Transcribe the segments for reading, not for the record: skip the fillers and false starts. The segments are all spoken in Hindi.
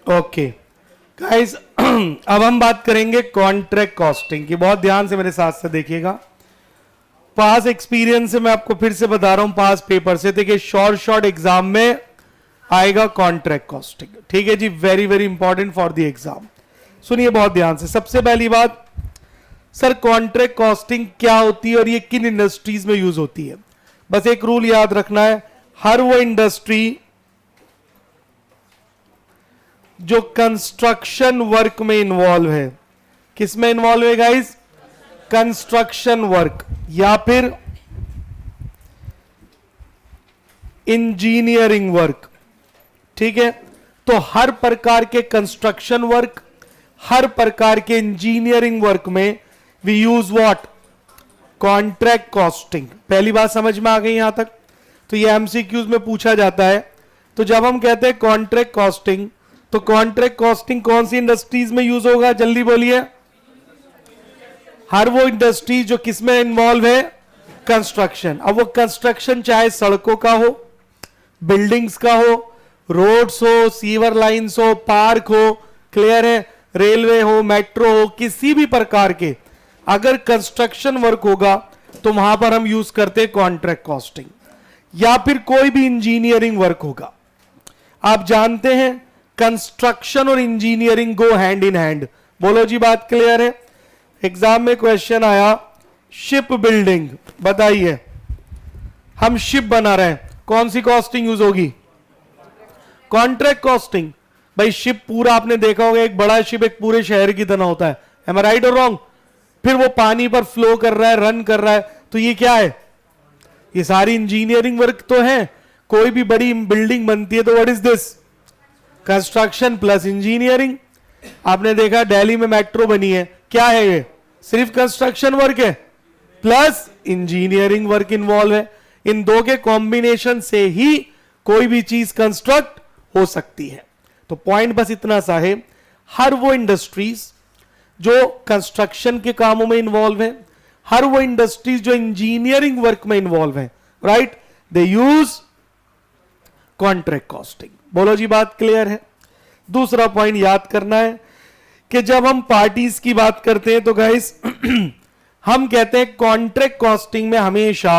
ओके गाइस, अब हम बात करेंगे कॉन्ट्रैक्ट कॉस्टिंग की। बहुत ध्यान से मेरे साथ से देखिएगा। पास एक्सपीरियंस से मैं आपको फिर से बता रहा हूं, पास पेपर से देखिए, शॉर्ट एग्जाम में आएगा कॉन्ट्रैक्ट कॉस्टिंग। ठीक है जी, very very important for the exam. सुनिए बहुत ध्यान से। सबसे पहली बात, सर कॉन्ट्रैक्ट कॉस्टिंग क्या होती है और ये किन इंडस्ट्रीज में यूज होती है? बस एक रूल याद रखना है, हर वो इंडस्ट्री जो कंस्ट्रक्शन वर्क में इन्वॉल्व है। किस में इन्वॉल्व है गाइस? कंस्ट्रक्शन वर्क या फिर इंजीनियरिंग वर्क। ठीक है, तो हर प्रकार के कंस्ट्रक्शन वर्क, हर प्रकार के इंजीनियरिंग वर्क में we use what? Contract costing. पहली बात समझ में आ गई यहां तक? तो ये एमसीक्यूज में पूछा जाता है। तो जब हम कहते हैं कॉन्ट्रैक्ट कॉस्टिंग, तो कॉन्ट्रैक्ट कॉस्टिंग कौन सी इंडस्ट्रीज में यूज होगा? जल्दी बोलिए। हर वो इंडस्ट्री जो किस में इन्वॉल्व है? कंस्ट्रक्शन। अब वो कंस्ट्रक्शन चाहे सड़कों का हो, बिल्डिंग्स का हो, रोड्स हो, सीवर लाइंस हो, पार्क हो, क्लियर है, रेलवे हो, मेट्रो हो, किसी भी प्रकार के अगर कंस्ट्रक्शन वर्क होगा तो वहां पर हम यूज करते हैं कॉन्ट्रैक्ट कॉस्टिंग। या फिर कोई भी इंजीनियरिंग वर्क होगा। आप जानते हैं कंस्ट्रक्शन और engineering go hand in hand. बोलो जी, बात क्लियर है? एग्जाम में क्वेश्चन आया शिप बिल्डिंग, बताइए हम शिप बना रहे हैं, कौन सी कॉस्टिंग यूज होगी? Contract costing. भाई शिप पूरा आपने देखा होगा, एक बड़ा शिप एक पूरे शहर की तरह होता है, एम आई राइट और रॉन्ग? फिर वो पानी पर फ्लो कर रहा है, रन कर रहा है, तो ये क्या है? ये सारी इंजीनियरिंग वर्क तो है। कोई भी बड़ी बिल्डिंग बनती है तो what is this? Construction plus engineering. आपने देखा दिल्ली में मेट्रो बनी है, क्या है ये? सिर्फ कंस्ट्रक्शन वर्क है प्लस इंजीनियरिंग वर्क इन्वॉल्व है। इन दो के कॉम्बिनेशन से ही कोई भी चीज कंस्ट्रक्ट हो सकती है। तो पॉइंट बस इतना सा है, हर वो इंडस्ट्रीज जो कंस्ट्रक्शन के कामों में इन्वॉल्व है, हर वो इंडस्ट्रीज जो इंजीनियरिंग वर्क में इन्वॉल्व है, राइट, दे यूज कॉन्ट्रैक्ट कॉस्टिंग। बोलो जी, बात क्लियर है? दूसरा पॉइंट याद करना है कि जब हम पार्टीज की बात करते हैं तो गाइस हम कहते हैं कॉन्ट्रैक्ट कॉस्टिंग में हमेशा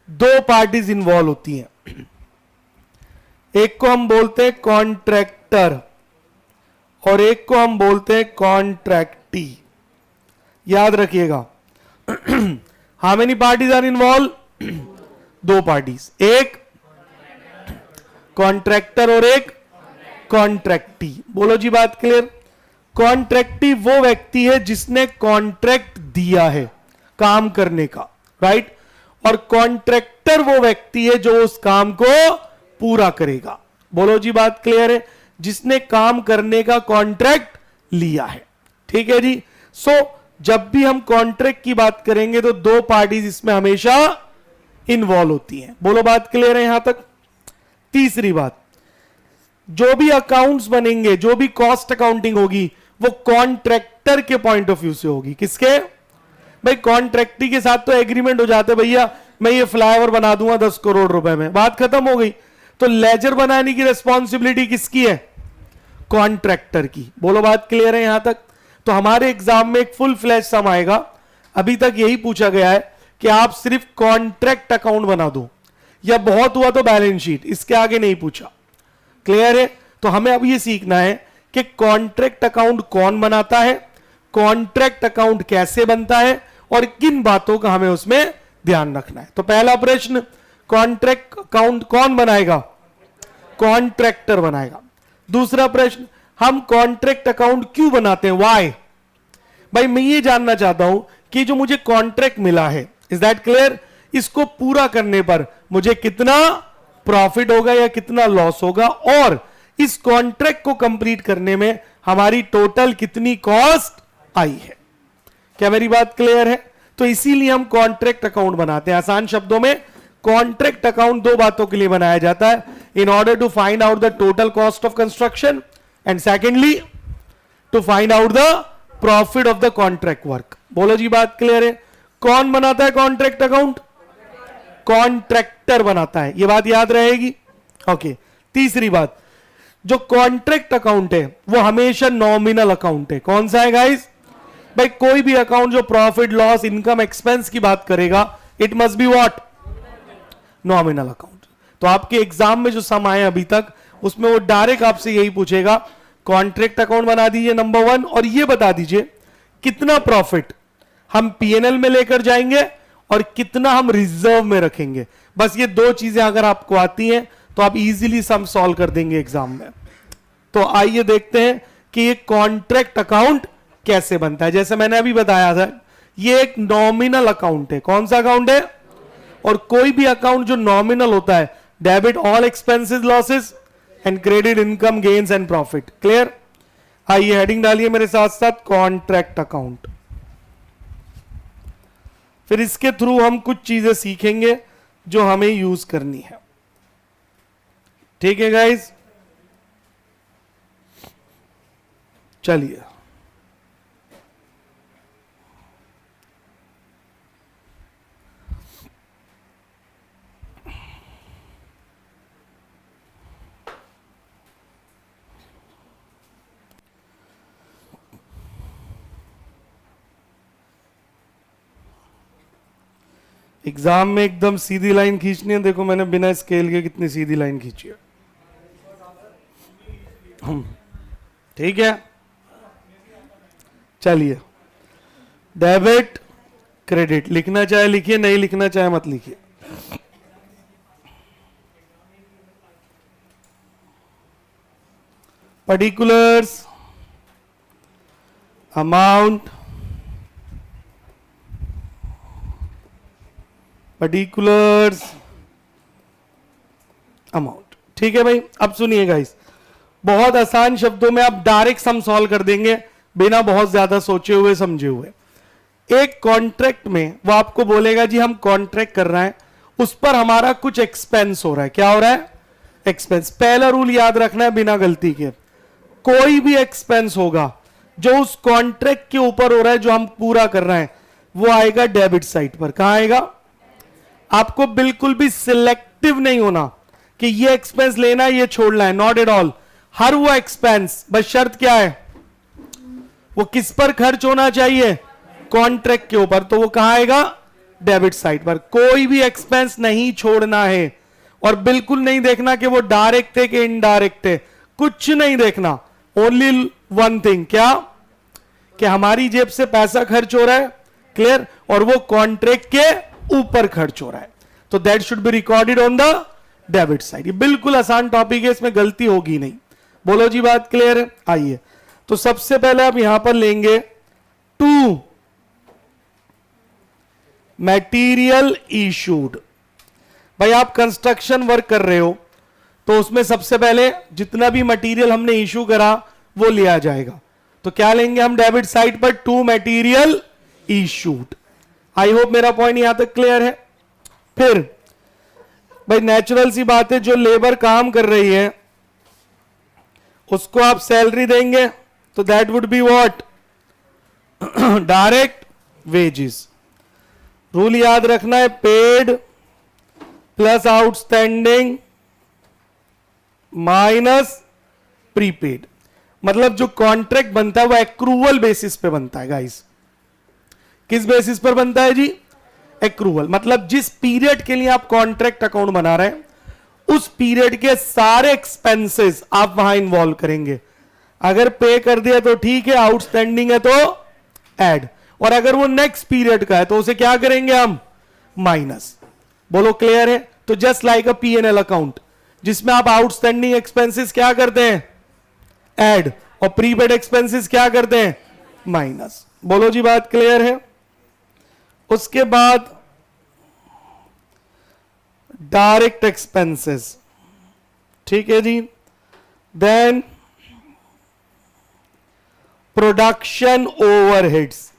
दो पार्टीज इन्वॉल्व होती हैं। एक को हम बोलते हैं कॉन्ट्रैक्टर और एक को हम बोलते हैं कॉन्ट्रैक्टी। याद रखिएगा। How many parties are involved? दो पार्टीज, एक कॉन्ट्रैक्टर और एक कॉन्ट्रैक्टी। बोलो जी, बात क्लियर? कॉन्ट्रैक्टी वो व्यक्ति है जिसने कॉन्ट्रैक्ट दिया है काम करने का, राइट, और कॉन्ट्रैक्टर वो व्यक्ति है जो उस काम को पूरा करेगा। बोलो जी, बात क्लियर है? जिसने काम करने का कॉन्ट्रैक्ट लिया है। ठीक है जी। सो जब भी हम कॉन्ट्रैक्ट की बात करेंगे तो दो पार्टीज इसमें हमेशा इन्वॉल्व होती हैं। बोलो, बात क्लियर है यहां तक? तीसरी बात, जो भी अकाउंट्स बनेंगे, जो भी कॉस्ट अकाउंटिंग होगी, वो कॉन्ट्रैक्टर के पॉइंट ऑफ व्यू से होगी। किसके? भाई कॉन्ट्रैक्टी के साथ तो एग्रीमेंट हो जाते, भैया मैं ये फ्लाईओवर बना दूंगा 10 करोड़ रुपए में, बात खत्म हो गई। तो लेजर बनाने की रिस्पॉन्सिबिलिटी किसकी है? कॉन्ट्रैक्टर की। बोलो, बात क्लियर है यहां तक? तो हमारे एग्जाम में एक फुल फ्लैश सम आएगा। अभी तक यही पूछा गया है कि आप सिर्फ कॉन्ट्रैक्ट अकाउंट बना दो, या बहुत हुआ तो बैलेंस शीट, इसके आगे नहीं पूछा। क्लियर है? तो हमें अब ये सीखना है कि कॉन्ट्रैक्ट अकाउंट कौन बनाता है, कॉन्ट्रैक्ट अकाउंट कैसे बनता है और किन बातों का हमें उसमें ध्यान रखना है। तो पहला प्रश्न, कॉन्ट्रैक्ट अकाउंट कौन बनाएगा? कॉन्ट्रैक्टर बनाएगा। दूसरा प्रश्न, हम कॉन्ट्रैक्ट अकाउंट क्यों बनाते हैं? व्हाई? भाई मैं ये जानना चाहता हूं कि जो मुझे कॉन्ट्रैक्ट मिला है, इज दैट क्लियर, इसको पूरा करने पर मुझे कितना प्रॉफिट होगा या कितना लॉस होगा, और इस कॉन्ट्रैक्ट को कंप्लीट करने में हमारी टोटल कितनी कॉस्ट आई है। क्या मेरी बात क्लियर है? तो इसीलिए हम कॉन्ट्रैक्ट अकाउंट बनाते हैं। आसान शब्दों में कॉन्ट्रैक्ट अकाउंट दो बातों के लिए बनाया जाता है, in order to find out the total cost of construction and secondly to find out the profit of the contract work. बोलो जी, बात क्लियर है? कौन बनाता है कॉन्ट्रैक्ट अकाउंट? कॉन्ट्रैक्टर बनाता है। यह बात याद रहेगी। ओके। तीसरी बात, जो कॉन्ट्रैक्ट अकाउंट है वो हमेशा नॉमिनल अकाउंट है। कौन सा है गाइस? भाई कोई भी अकाउंट जो प्रॉफिट लॉस इनकम एक्सपेंस की बात करेगा, it must be what? Nominal account. तो आपके एग्जाम में जो सम आए अभी तक, उसमें वो डायरेक्ट आपसे यही पूछेगा, कॉन्ट्रैक्ट अकाउंट बना दीजिए नंबर 1, और ये बता दीजिए कितना प्रॉफिट हम पीएनएल में लेकर जाएंगे और कितना हम रिजर्व में रखेंगे। बस ये 2 चीजें अगर आपको आती हैं तो आप इजीली सम सॉल्व कर देंगे एग्जाम में। तो आइए देखते हैं कि ये कॉन्ट्रैक्ट अकाउंट कैसे बनता है। जैसे मैंने अभी बताया था, ये एक नॉमिनल अकाउंट है। कौन सा अकाउंट है? और कोई भी अकाउंट जो नॉमिनल होता है, debit all expenses losses and credit income gains and profit. Clear? आइए हेडिंग डालिए मेरे साथ साथ, कॉन्ट्रैक्ट अकाउंट। फिर इसके थ्रू हम कुछ चीजें सीखेंगे जो हमें यूज करनी है। ठीक है गाइस, चलिए एग्जाम में एकदम सीधी लाइन खींचनी है। देखो मैंने बिना स्केल के कितनी सीधी लाइन खींची है। ठीक है, चलिए डेबिट क्रेडिट, लिखना चाहे लिखिए, नहीं लिखना चाहे मत लिखिए। Particulars, amount, particulars, amount. ठीक है भाई, अब सुनिए गाइस, बहुत आसान शब्दों में आप डायरेक्ट सम सॉल्व कर देंगे बिना बहुत ज्यादा सोचे हुए समझे हुए। एक कॉन्ट्रैक्ट में वो आपको बोलेगा जी हम कॉन्ट्रैक्ट कर रहे हैं, उस पर हमारा कुछ एक्सपेंस हो रहा है। क्या हो रहा है? एक्सपेंस। पहला रूल याद रखना है बिना गलती के, कोई भी एक्सपेंस होगा जो उस कॉन्ट्रैक्ट के ऊपर हो रहा है, जो हम पूरा कर रहे हैं, वो आएगा डेबिट साइड पर। कहां आएगा? आपको बिल्कुल भी सिलेक्टिव नहीं होना कि ये एक्सपेंस लेना है ये छोड़ना है, नॉट एट ऑल। हर वो एक्सपेंस, बस शर्त क्या है, वो किस पर खर्च होना चाहिए? कॉन्ट्रैक्ट के ऊपर। तो वो कहां आएगा? डेबिट साइड पर। कोई भी एक्सपेंस नहीं छोड़ना है, और बिल्कुल नहीं देखना कि वो डायरेक्ट थे कि इनडायरेक्ट थे, कुछ नहीं देखना। ओनली वन थिंग, क्या? कि हमारी जेब से पैसा खर्च हो रहा है, क्लियर, और वो कॉन्ट्रैक्ट के ऊपर खर्च हो रहा है, तो that should be recorded on the debit side. ये बिल्कुल आसान टॉपिक है, इसमें गलती होगी नहीं। बोलो जी, बात क्लियर है? आइए, तो सबसे पहले आप यहां पर लेंगे टू मटेरियल इशूड। भाई आप कंस्ट्रक्शन वर्क कर रहे हो तो उसमें सबसे पहले जितना भी मटेरियल हमने इशू करा वो लिया जाएगा। तो क्या लेंगे हम डेबिट साइड पर? To material issued. I hope मेरा पॉइंट यहां तक क्लियर है। फिर भाई नेचुरल सी बात है, जो लेबर काम कर रही है उसको आप सैलरी देंगे, तो that would be what? Direct wages. Rule याद रखना है, paid plus outstanding minus prepaid. मतलब जो कॉन्ट्रैक्ट बनता है वो एक्रूवल बेसिस पे बनता है गाइस। किस बेसिस पर बनता है जी? एक्रूवल। मतलब जिस पीरियड के लिए आप कॉन्ट्रैक्ट अकाउंट बना रहे हैं, उस पीरियड के सारे एक्सपेंसेस आप वहां इन्वॉल्व करेंगे। अगर पे कर दिया तो ठीक है, आउटस्टैंडिंग है तो ऐड, और अगर वो नेक्स्ट पीरियड का है तो उसे क्या करेंगे हम? माइनस। बोलो क्लियर है? तो जस्ट लाइक अ पीएनएल अकाउंट, जिसमें आप आउटस्टैंडिंग एक्सपेंसेस क्या करते हैं? ऐड, और प्रीपेड एक्सपेंसेस क्या करते हैं? माइनस। बोलो जी, बात क्लियर है? उसके बाद डायरेक्ट एक्सपेंसेस, ठीक है जी। देन प्रोडक्शन ओवरहेड्स,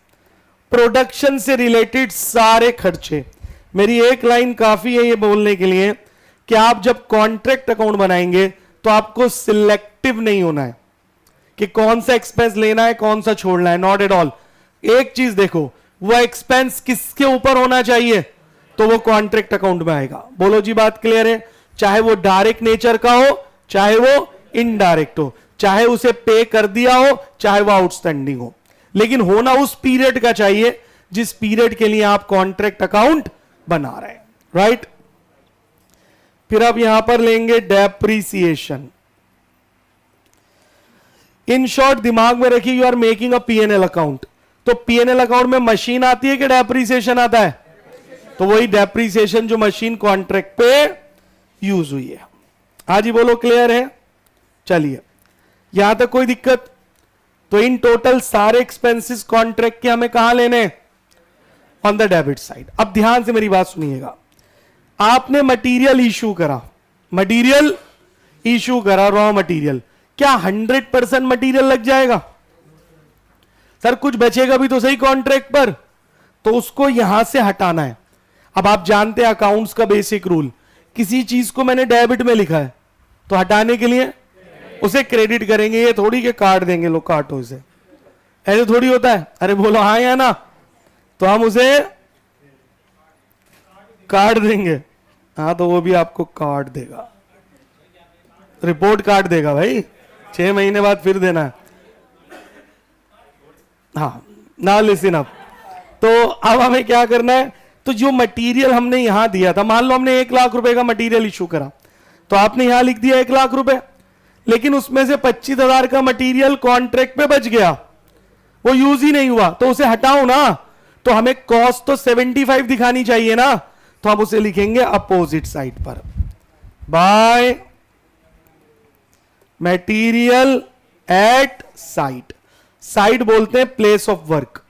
प्रोडक्शन से रिलेटेड सारे खर्चे। मेरी एक लाइन काफी है ये बोलने के लिए कि आप जब कॉन्ट्रैक्ट अकाउंट बनाएंगे तो आपको सिलेक्टिव नहीं होना है कि कौन सा एक्सपेंस लेना है कौन सा छोड़ना है, नॉट एट ऑल। एक चीज देखो, वो एक्सपेंस किसके ऊपर होना चाहिए? तो वो कॉन्ट्रैक्ट अकाउंट में आएगा। बोलो जी, बात क्लियर है? चाहे वो डायरेक्ट नेचर का हो, चाहे वो इनडायरेक्ट हो, चाहे उसे पे कर दिया हो चाहे वो आउटस्टैंडिंग हो, लेकिन होना उस पीरियड का चाहिए जिस पीरियड के लिए आप कॉन्ट्रैक्ट अकाउंट बना रहे हैं, राइट। फिर आप यहां पर लेंगे डेप्रीसिएशन। इन शॉर्ट दिमाग में रखिए, you are making a P&L account, तो पीएनएल अकाउंट में मशीन आती है कि डेप्रीसिएशन आता है, तो वही डेप्रीसिएशन जो मशीन कॉन्ट्रैक्ट पे यूज हुई है। आज ही बोलो, क्लियर है? चलिए, यहां तक कोई दिक्कत? तो इन टोटल सारे एक्सपेंसेस कॉन्ट्रैक्ट के हमें कहां लेने? On the debit side. अब ध्यान से मेरी बात सुनिएगा, आपने मटेरियल इशू करा, मटेरियल इशू करा, रॉ मटेरियल, क्या 100% मटेरियल लग जाएगा? सर कुछ बचेगा भी तो सही कॉन्ट्रैक्ट पर, तो उसको यहां से हटाना है। अब आप जानते हैं अकाउंट्स का बेसिक रूल, किसी चीज को मैंने डेबिट में लिखा है तो हटाने के लिए उसे क्रेडिट करेंगे, ये थोड़ी के काट देंगे, लोग काटो इसे, ऐसे थोड़ी होता है। अरे बोलो हाँ या ना, तो हम उसे काट देंगे, हाँ तो वो भी आपको काट देगा, रिपोर्ट काट देगा भाई, 6 महीने बाद फिर देना है। हाँ ना, लिसन अप। तो अब हमें क्या करना है, तो जो मटेरियल हमने यहां दिया था, मान लो हमने 1 लाख रुपए का मटेरियल इशू करा, तो आपने यहां लिख दिया 1 लाख रुपए, लेकिन उसमें से 25,000 का मटेरियल कॉन्ट्रैक्ट पे बच गया, वो यूज ही नहीं हुआ, तो उसे हटाओ ना, तो हमें कॉस्ट तो 75 दिखानी चाहिए ना, तो हम उसे लिखेंगे अपोजिट साइड पर, by material at site. Site बोलते हैं प्लेस ऑफ वर्क,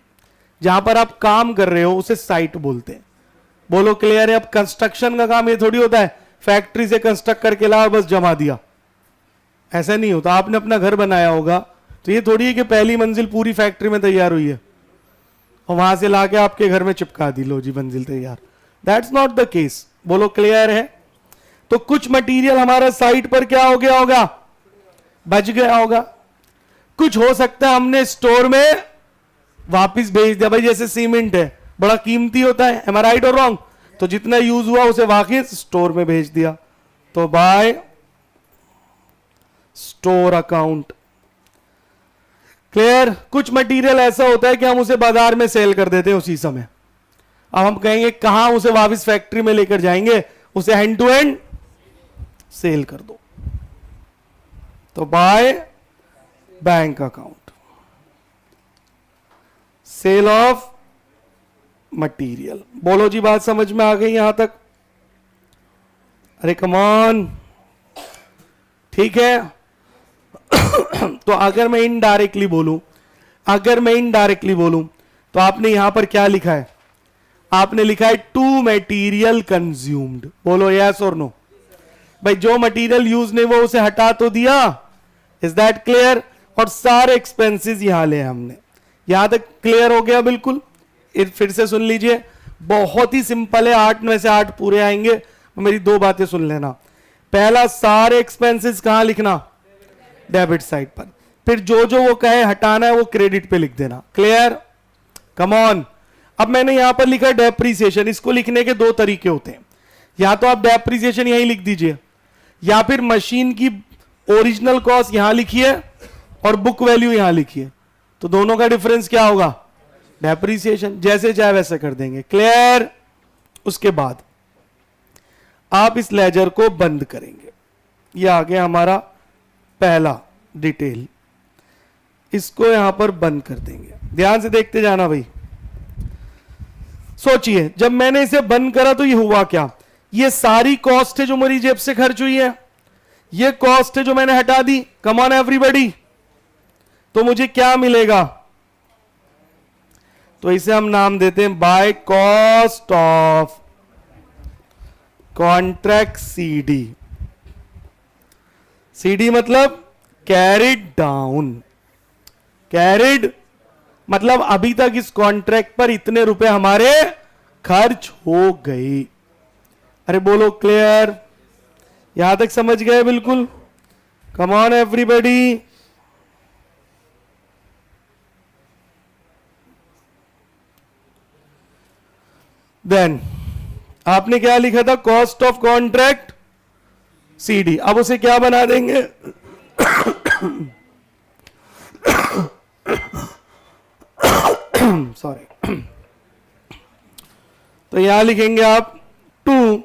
जहां पर आप काम कर रहे हो उसे साइट बोलते हैं। बोलो क्लियर है? अब कंस्ट्रक्शन का काम ये थोड़ी होता है फैक्ट्री से कंस्ट्रक्ट करके ला और बस जमा दिया, ऐसा नहीं होता। आपने अपना घर बनाया होगा तो ये थोड़ी है कि पहली मंजिल पूरी फैक्ट्री में तैयार हुई है और वहां से लाके आपके घर में चिपका दी, लो जी मंजिल तैयार, दैट्स नॉट द केस। बोलो क्लियर है? तो कुछ मटेरियल हमारा साइट पर क्या हो गया होगा? बच गया होगा। कुछ हो सकता है हमने स्टोर में वापस भेज दिया, भाई जैसे सीमेंट है बड़ा कीमती होता है, एम आई राइट और रॉन्ग, तो जितना यूज हुआ उसे वापस स्टोर में भेज दिया, तो बाय स्टोर अकाउंट। क्लियर? कुछ मटेरियल ऐसा होता है कि हम उसे बाजार में सेल कर देते हैं उसी समय, अब हम कहेंगे कहां उसे वापस फैक्ट्री में लेकर जाएंगे, उसे हैंड टू हैंड सेल कर दो, तो by bank account, sale of material. बोलो जी बात समझ में आ गई यहां तक? अरे कम ऑन, ठीक है। तो अगर मैं इनडायरेक्टली बोलूं, तो आपने यहां पर क्या लिखा है? आपने लिखा है टू मटेरियल कंज्यूम्ड। बोलो यस और नो। भाई जो मटेरियल यूज नहीं वो उसे हटा तो दिया, इज दैट क्लियर? और सारे एक्सपेंसेस यहां ले हमने, यहां तक क्लियर हो गया बिल्कुल? फिर से सुन लीजिए, बहुत ही सिंपल है, 8 में से 8 पूरे आएंगे। मेरी 2 बातें सुन लेना। पहला, सारे एक्सपेंसेस कहां लिखना? डेबिट साइड पर। फिर जो जो वो कहे हटाना है वो क्रेडिट पे लिख देना। क्लियर? Come on. अब मैंने यहां पर लिखा डेप्रीसिएशन, इसको लिखने के 2 तरीके होते हैं, या तो आप डेप्रीसिएशन यहीं लिख दीजिए, या फिर मशीन की ओरिजिनल कॉस्ट यहां लिखिए और बुक वैल्यू यहां लिखिए, तो दोनों का डिफरेंस क्या होगा? डेप्रीसिएशन। जैसे चाहे वैसे कर देंगे। क्लियर? उसके बाद आप इस लेजर को बंद करेंगे, ये आ गया हमारा पहला डिटेल, इसको यहां पर बंद कर देंगे। ध्यान से देखते जाना भाई। सोचिए, जब मैंने इसे बंद करा तो ये हुआ क्या? ये सारी कॉस्ट है जो मेरी जेब से खर्च हुई है, ये कॉस्ट है जो मैंने हटा दी। कम ऑन एवरीबॉडी, तो मुझे क्या मिलेगा? तो इसे हम नाम देते हैं by cost of contract CD. CD मतलब कैरिड डाउन। कैरिड मतलब अभी तक इस कॉन्ट्रैक्ट पर इतने रुपए हमारे खर्च हो गए। अरे बोलो क्लियर? यहां तक समझ गए बिल्कुल? कम ऑन एवरीबॉडी। देन आपने क्या लिखा था? Cost of contract CD. अब उसे क्या बना देंगे? सॉरी, तो यहां लिखेंगे आप 2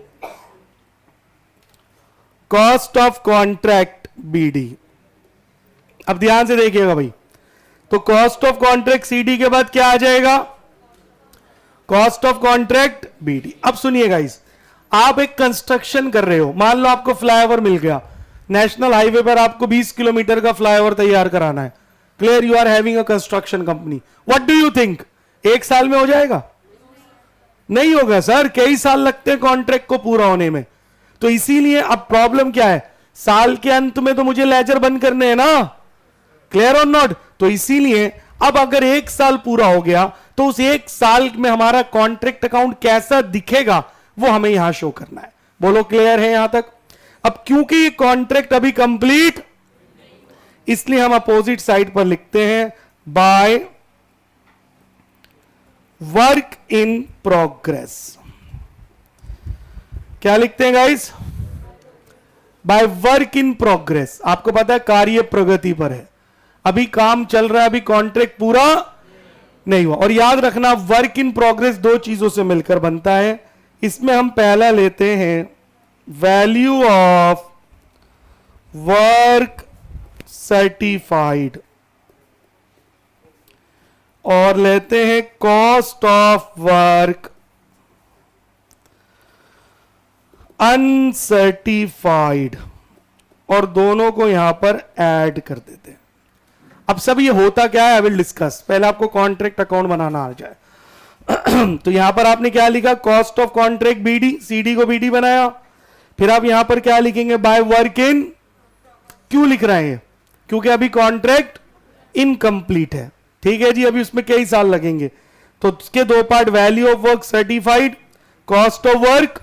कॉस्ट ऑफ कॉन्ट्रैक्ट बीडी। अब ध्यान से देखिएगा भाई, तो कॉस्ट ऑफ कॉन्ट्रैक्ट सीडी के बाद क्या आ जाएगा? Cost of contract BD. अब सुनिए गाइस, आप एक कंस्ट्रक्शन कर रहे हो, मान लो आपको फ्लाईओवर मिल गया, नेशनल हाईवे पर आपको 20 किलोमीटर का फ्लाईओवर तैयार कराना है। Clear, you are having a construction company, what do you think, एक साल में हो जाएगा? नहीं होगा सर, कई साल लगते हैं कॉन्ट्रैक्ट को पूरा होने में। तो इसीलिए अब प्रॉब्लम क्या है, साल के अंत में तो मुझे लेजर बंद करने हैं ना, क्लियर और नॉट? तो इसीलिए अब अगर एक साल पूरा हो गया तो उस एक साल में हमारा कॉन्ट्रैक्ट अकाउंट कैसा दिखेगा वो हमें यहां शो करना है। बोलो क्लियर है यहां तक? अब क्योंकि ये कॉन्ट्रैक्ट अभी कंप्लीट, इसलिए हम अपोजिट साइड पर लिखते हैं बाय वर्क इन प्रोग्रेस। क्या लिखते हैं guys? By work in progress. आपको पता है कार्य प्रगति पर है, अभी काम चल रहा है, अभी कॉन्ट्रैक्ट पूरा नहीं हुआ। और याद रखना, वर्क इन प्रोग्रेस दो चीजों से मिलकर बनता है। इसमें हम पहला लेते हैं वैल्यू ऑफ वर्क सर्टिफाइड और लेते हैं कॉस्ट ऑफ वर्क अनसर्टिफाइड, और दोनों को यहां पर ऐड कर देते हैं। अब सब ये होता क्या है, आई विल डिस्कस, पहले आपको कॉन्ट्रैक्ट अकाउंट बनाना आ जाए। तो यहां पर आपने क्या लिखा, cost of contract BD, CD को बीडी बनाया। फिर आप यहां पर क्या लिखेंगे, बाय वर्क इन। क्यों लिख रहे हैं? क्योंकि अभी कॉन्ट्रैक्ट इनकम्प्लीट है, ठीक है जी, अभी उसमें कई साल लगेंगे। तो उसके दो part, value of work certified, cost of work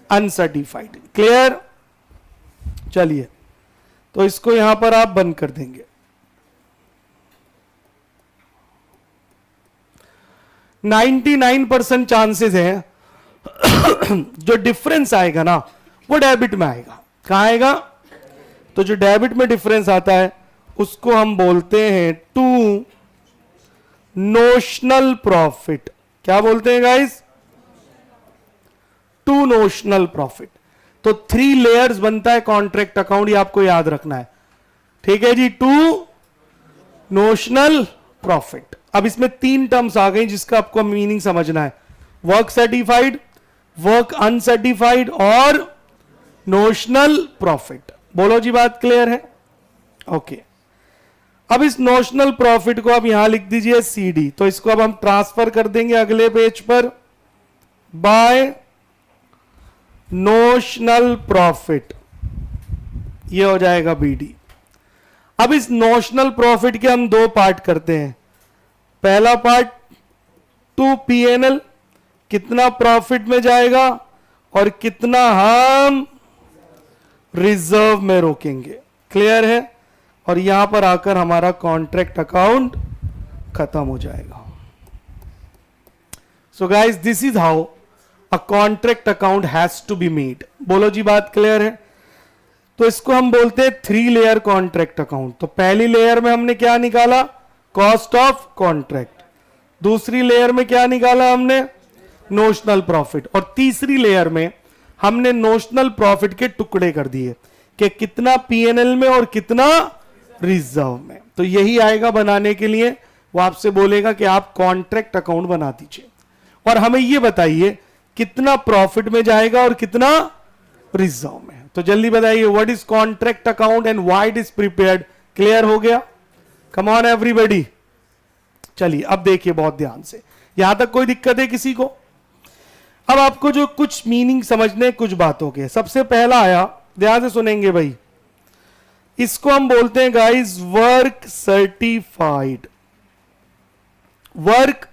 uncertified. Clear? चलिए, तो इसको यहां पर आप बंद कर देंगे। 99% चांसेस है जो डिफरेंस आएगा ना वो डेबिट में आएगा। कहां आएगा? तो जो डेबिट में डिफरेंस आता है उसको हम बोलते हैं टू नोशनल प्रॉफिट। क्या बोलते हैं गाइस? To notional profit. तो 3 लेयर्स बनता है कॉन्ट्रैक्ट अकाउंट, ये आपको याद रखना है, ठीक है जी। To notional profit. अब इसमें 3 टर्म्स आ गई जिसका आपको मीनिंग समझना है, वर्क सर्टिफाइड, वर्क अनसर्टिफाइड और नोशनल प्रॉफिट। बोलो जी, बात क्लियर है? ओके। अब इस नोशनल प्रॉफिट को आप यहां लिख दीजिए सीडी, तो इसको अब हम ट्रांसफर कर देंगे अगले पेज पर बाय नोशनल प्रॉफिट, ये हो जाएगा बीडी। अब इस नोशनल प्रॉफिट के हम 2 पार्ट करते हैं। पहला पार्ट टू पीएनएल, कितना प्रॉफिट में जाएगा और कितना हम रिजर्व में रोकेंगे। क्लियर है? और यहां पर आकर हमारा कॉन्ट्रैक्ट अकाउंट खत्म हो जाएगा। So guys, this is how a contract account has to be made. बोलो जी, बात क्लियर है? तो इसको हम बोलते हैं 3 लेयर कॉन्ट्रैक्ट अकाउंट। तो पहली लेयर में हमने क्या निकाला, कॉस्ट ऑफ कॉन्ट्रैक्ट। दूसरी लेयर में क्या निकाला हमने, नोशनल प्रॉफिट। और तीसरी लेयर में हमने नोशनल प्रॉफिट के टुकड़े कर दिए कि कितना पीएनएल में और कितना रिजर्व में। तो यही आएगा बनाने के लिए, वो आपसे बोलेगा कि आप कॉन्ट्रैक्ट अकाउंट बना दीजिए और हमें ये बताइए कितना प्रॉफिट में जाएगा और कितना रिजर्व में। तो जल्दी बताइए, what is contract account and why it is prepared. Clear हो गया? कम ऑन एवरीबॉडी। चलिए अब देखिए बहुत ध्यान से, यहां तक कोई दिक्कत है किसी को? अब आपको जो कुछ मीनिंग समझने कुछ बातों के, सबसे पहला आया, ध्यान से सुनेंगे भाई, इसको हम बोलते हैं guys work certified. Work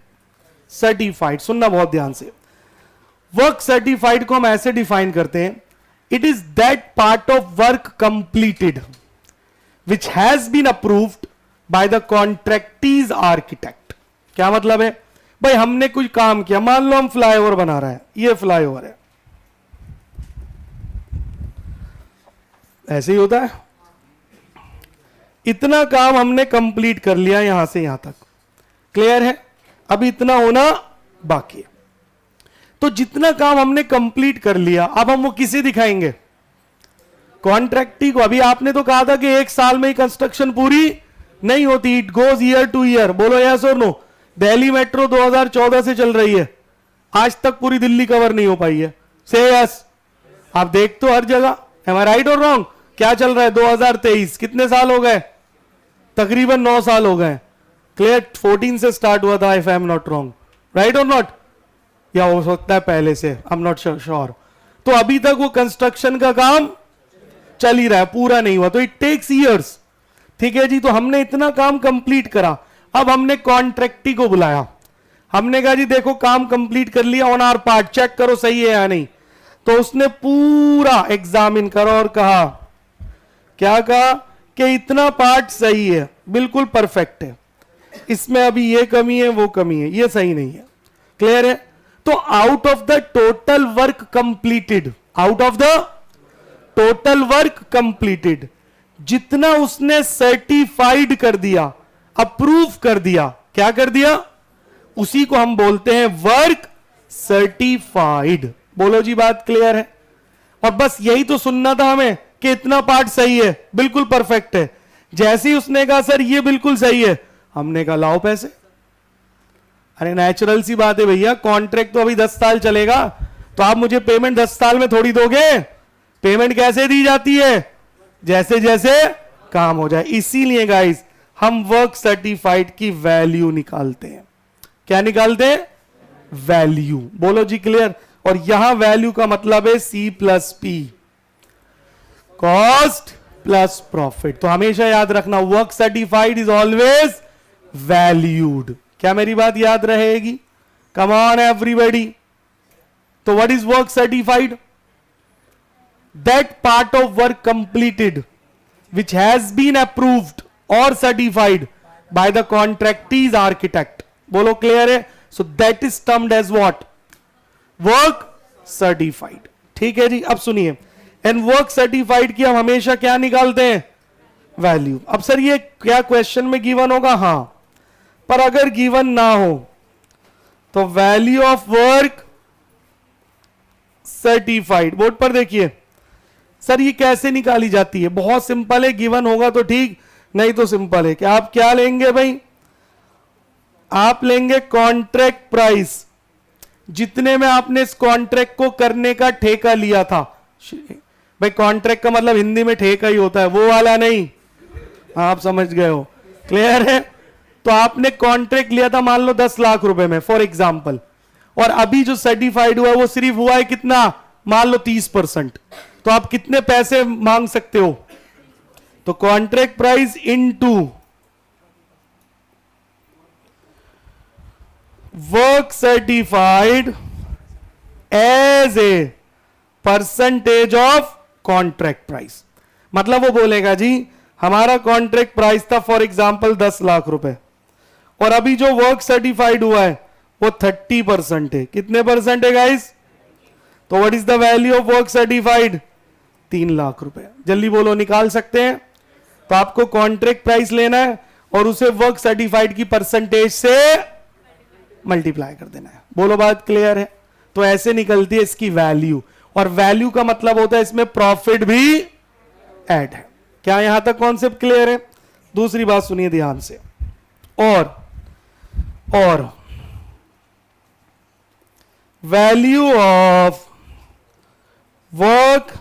certified, सुनना बहुत ध्यान से। वर्क सर्टिफाइड को हम ऐसे डिफाइन करते हैं, it is that part of work completed which has been approved by the contractee's architect. क्या मतलब है भाई, हमने कुछ काम किया, मान लो हम फ्लाईओवर बना रहे हैं, ये फ्लाईओवर है, ऐसे ही होता है। इतना काम हमने कंप्लीट कर लिया यहां से यहां तक, क्लियर है? अभी इतना होना बाकी है। तो जितना काम हमने कंप्लीट कर लिया, अब हम वो किसे दिखाएंगे? कॉन्ट्रैक्टी को। अभी आपने तो कहा था कि एक साल में ही कंस्ट्रक्शन पूरी नहीं होती, it goes year two year. बोलो yes or no. Delhi metro 2014 से चल रही है, आज तक पूरी दिल्ली कवर नहीं हो पाई है। से यस। आप देख तो हर जगह, एम आई राइट और रॉन्ग? क्या चल रहा है? 2023, कितने साल हो गए? तकरीबन 9 साल हो गए। क्लियर? 14 से स्टार्ट हुआ था, if I am not wrong, right और नॉट? या हो सकता है पहले से, आई एम नॉट श्योर। तो अभी तक वो कंस्ट्रक्शन का काम चल ही रहा है, पूरा नहीं हुआ, तो इट टेक्स ईयर्स। ठीक है जी। तो हमने इतना काम कंप्लीट करा, अब हमने कॉन्ट्रैक्टी को बुलाया, हमने कहा जी देखो काम कंप्लीट कर लिया ऑन आवर पार्ट, चेक करो सही है या नहीं। तो उसने पूरा एग्जामिन करा और कहा, क्या कहा? कि इतना पार्ट सही है, बिल्कुल परफेक्ट है, इसमें अभी ये कमी है, वो कमी है, ये सही नहीं है। क्लियर है? तो out of the total work completed, out of the total work completed, जितना उसने सर्टिफाइड कर दिया, अप्रूव कर दिया, क्या कर दिया? उसी को हम बोलते हैं वर्क सर्टिफाइड। बोलो जी, बात क्लियर है? और बस यही तो सुनना था हमें कि इतना पार्ट सही है, बिल्कुल परफेक्ट है। जैसे ही उसने कहा सर ये बिल्कुल सही है, हमने कहा लाओ पैसे। अरे नेचुरल सी बात है भैया, कॉन्ट्रैक्ट तो अभी 10 साल चलेगा, तो आप मुझे पेमेंट 10 साल में थोड़ी दोगे। पेमेंट कैसे दी जाती है? जैसे जैसे काम हो जाए। इसीलिए गाइस हम वर्क सर्टिफाइड की वैल्यू निकालते हैं। क्या निकालते हैं? वैल्यू। बोलो जी क्लियर? और यहां वैल्यू का मतलब है C plus P, cost plus profit. तो हमेशा याद रखना, work certified is always valued. क्या मेरी बात याद रहेगी? Come on everybody. तो what is work certified? That part of work completed which has been approved or certified by the contractee's architect. बोलो क्लियर है? So that is termed as what? Work certified. ठीक है जी। अब सुनिए, एंड वर्क सर्टिफाइड की हम हमेशा क्या निकालते हैं? वैल्यू। अब सर ये क्या क्वेश्चन में गिवन होगा? हां, पर अगर गिवन ना हो तो value of work certified, board पर देखिए। सर ये कैसे निकाली जाती है? बहुत सिंपल है, गिवन होगा तो ठीक, नहीं तो सिंपल है कि आप क्या लेंगे भाई? आप लेंगे कॉन्ट्रैक्ट प्राइस, जितने में आपने इस कॉन्ट्रैक्ट को करने का ठेका लिया था। भाई कॉन्ट्रैक्ट का मतलब हिंदी में ठेका ही होता है, वो वाला नहीं, आप समझ गए हो। क्लियर है? तो आपने कॉन्ट्रैक्ट लिया था मान लो 10 लाख रुपए में फॉर एग्जाम्पल, और अभी जो सर्टिफाइड हुआ वो सिर्फ हुआ है कितना? मान लो 30%। तो आप कितने पैसे मांग सकते हो? तो contract price into work certified as a percentage of contract price. मतलब वो बोलेगा जी हमारा कॉन्ट्रैक्ट प्राइस था फॉर एग्जांपल 10 लाख रुपए, और अभी जो वर्क सर्टिफाइड हुआ है वो 30% है। कितने परसेंट है गाइस? तो what is the value of work certified? 3 lakh रुपए। जल्दी बोलो, निकाल सकते हैं? तो आपको कॉन्ट्रैक्ट प्राइस लेना है और उसे वर्क सर्टिफाइड की परसेंटेज से मल्टीप्लाई कर देना है। बोलो बात क्लियर है? तो ऐसे निकलती है इसकी वैल्यू, और वैल्यू का मतलब होता है इसमें प्रॉफिट भी ऐड है। क्या यहां तक कॉन्सेप्ट क्लियर है? दूसरी बात सुनिए ध्यान से, और value of work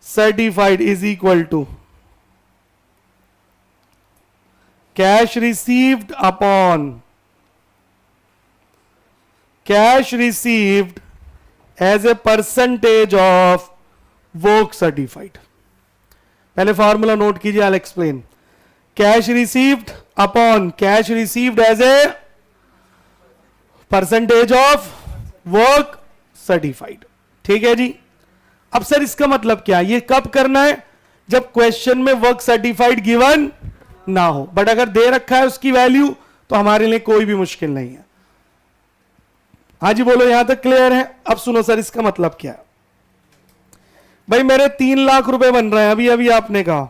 certified is equal to cash received upon cash received as a percentage of work certified. पहले फॉर्मूला नोट कीजिए, I will explain. Cash received upon cash received as a percentage of work certified. ठीक है जी। अब सर इसका मतलब क्या? ये कब करना है? जब क्वेश्चन में वर्क सर्टिफाइड गिवन ना हो, बट अगर दे रखा है उसकी वैल्यू तो हमारे लिए कोई भी मुश्किल नहीं है। हाँ जी बोलो, यहां तक क्लियर है? अब सुनो सर इसका मतलब क्या है। भाई मेरे 3 लाख रुपए बन रहे हैं, अभी अभी आपने कहा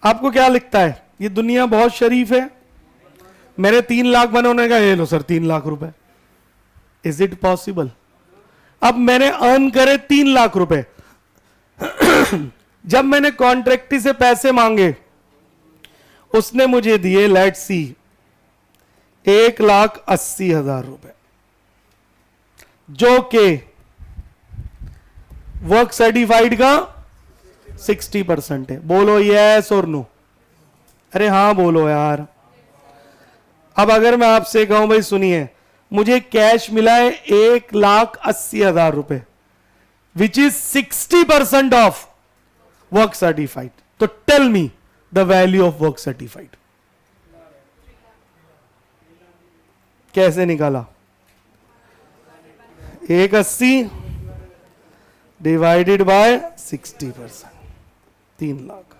आपको क्या लिखता है? ये दुनिया बहुत शरीफ है, मेरे 3 लाख बने, उन्होंने कहा ये लो सर 3 लाख रुपए। Is it possible? अब मैंने अर्न करे 3 लाख रुपए जब मैंने कॉन्ट्रैक्टी से पैसे मांगे, उसने मुझे दिए लेट सी 1,80,000 रुपए, जो के वर्क सर्टिफाइड का 60% है। बोलो यस और नो? अरे हां बोलो यार। अब अगर मैं आपसे कहूं भाई सुनिए, मुझे कैश मिला है 1,80,000 रुपए, which is 60% of work certified, तो tell me the value of work certified. कैसे निकाला? 180 डिवाइडेड बाय 60%, 3 लाख।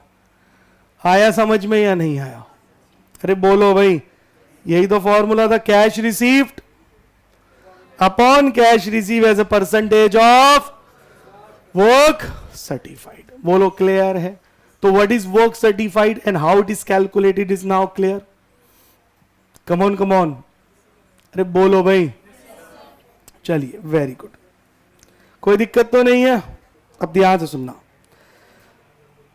आया समझ में या नहीं आया? अरे बोलो भाई, यही तो फॉर्मूला था, cash received upon cash receive as a percentage of work certified. बोलो क्लियर है? तो what is work certified and how it is calculated is now clear? Come on come on, अरे बोलो भाई। चलिए वेरी गुड, कोई दिक्कत तो नहीं है? अब ध्यान से सुनना,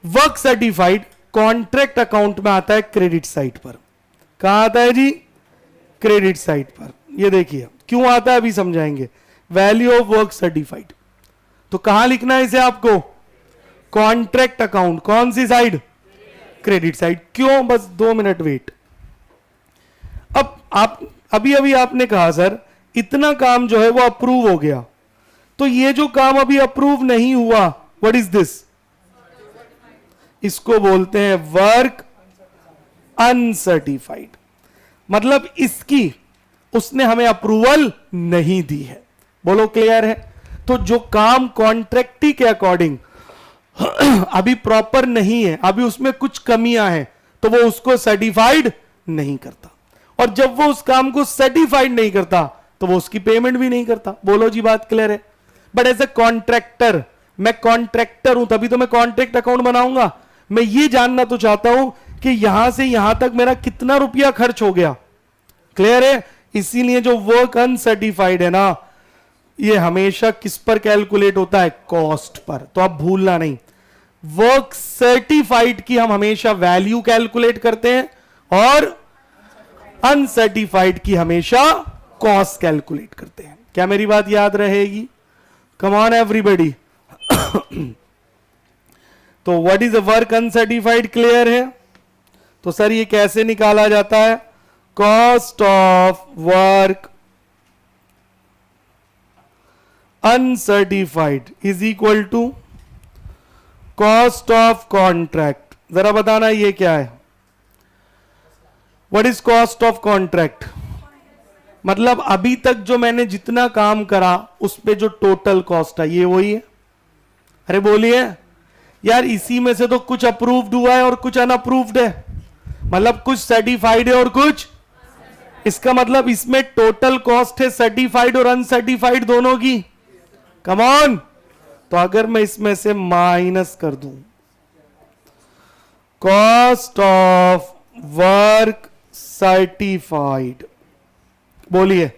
वर्क सर्टिफाइड कॉन्ट्रैक्ट अकाउंट में आता है क्रेडिट साइड पर। कहां आता है जी? क्रेडिट साइड पर। ये देखिए क्यों आता है, अभी समझाएंगे। वैल्यू ऑफ वर्क सर्टिफाइड, तो कहां लिखना है इसे आपको? Contract account. कौन सी साइड? Credit side. क्यों? बस 2 मिनट वेट। अब आप अभी अभी आपने कहा सर इतना काम जो है वो अप्रूव हो गया, तो ये जो काम अभी अप्रूव नहीं हुआ, व्हाट इज दिस? इसको बोलते हैं वर्क अनसर्टिफाइड। मतलब इसकी उसने हमें अप्रूवल नहीं दी है। बोलो क्लियर है? तो जो काम कॉन्ट्रैक्टी के अकॉर्डिंग अभी प्रॉपर नहीं है, अभी उसमें कुछ कमियां हैं, तो वो उसको सर्टिफाइड नहीं करता, और जब वो उस काम को सर्टिफाइड नहीं करता तो वो उसकी पेमेंट भी नहीं करता। बोलो जी, बात क्लियर है? बट एज ए कॉन्ट्रैक्टर, मैं कॉन्ट्रैक्टर हूं तभी तो मैं कॉन्ट्रैक्ट अकाउंट बनाऊंगा। मैं ये जानना तो चाहता हूं कि यहां से यहां तक मेरा कितना रुपया खर्च हो गया। क्लियर है? इसीलिए जो वर्क अनसर्टिफाइड है ना, ये हमेशा किस पर कैलकुलेट होता है? Cost per. तो आप भूलना नहीं, वर्क सर्टिफाइड की हम हमेशा वैल्यू कैलकुलेट करते हैं और अनसर्टिफाइड की हमेशा कॉस्ट कैलकुलेट करते हैं। क्या मेरी बात याद रहेगी? Come on everybody. तो what is a work uncertified? Clear है? तो सर ये कैसे निकाला जाता है? Cost of work uncertified is equal to cost of contract. जरा बताना ये क्या है? What is cost of contract? मतलब अभी तक जो मैंने जितना काम करा उस पे जो टोटल कॉस्ट है, ये वही है। अरे बोलिए यार, इसी में से तो कुछ अप्रूव्ड हुआ है और कुछ अनअप्रूव्ड है, मतलब कुछ सर्टिफाइड है और कुछ। इसका मतलब इसमें टोटल कॉस्ट है सर्टिफाइड और अनसर्टिफाइड दोनों की। Come on. तो अगर मैं इसमें से माइनस कर दूं कॉस्ट ऑफ वर्क सर्टिफाइड, बोलिए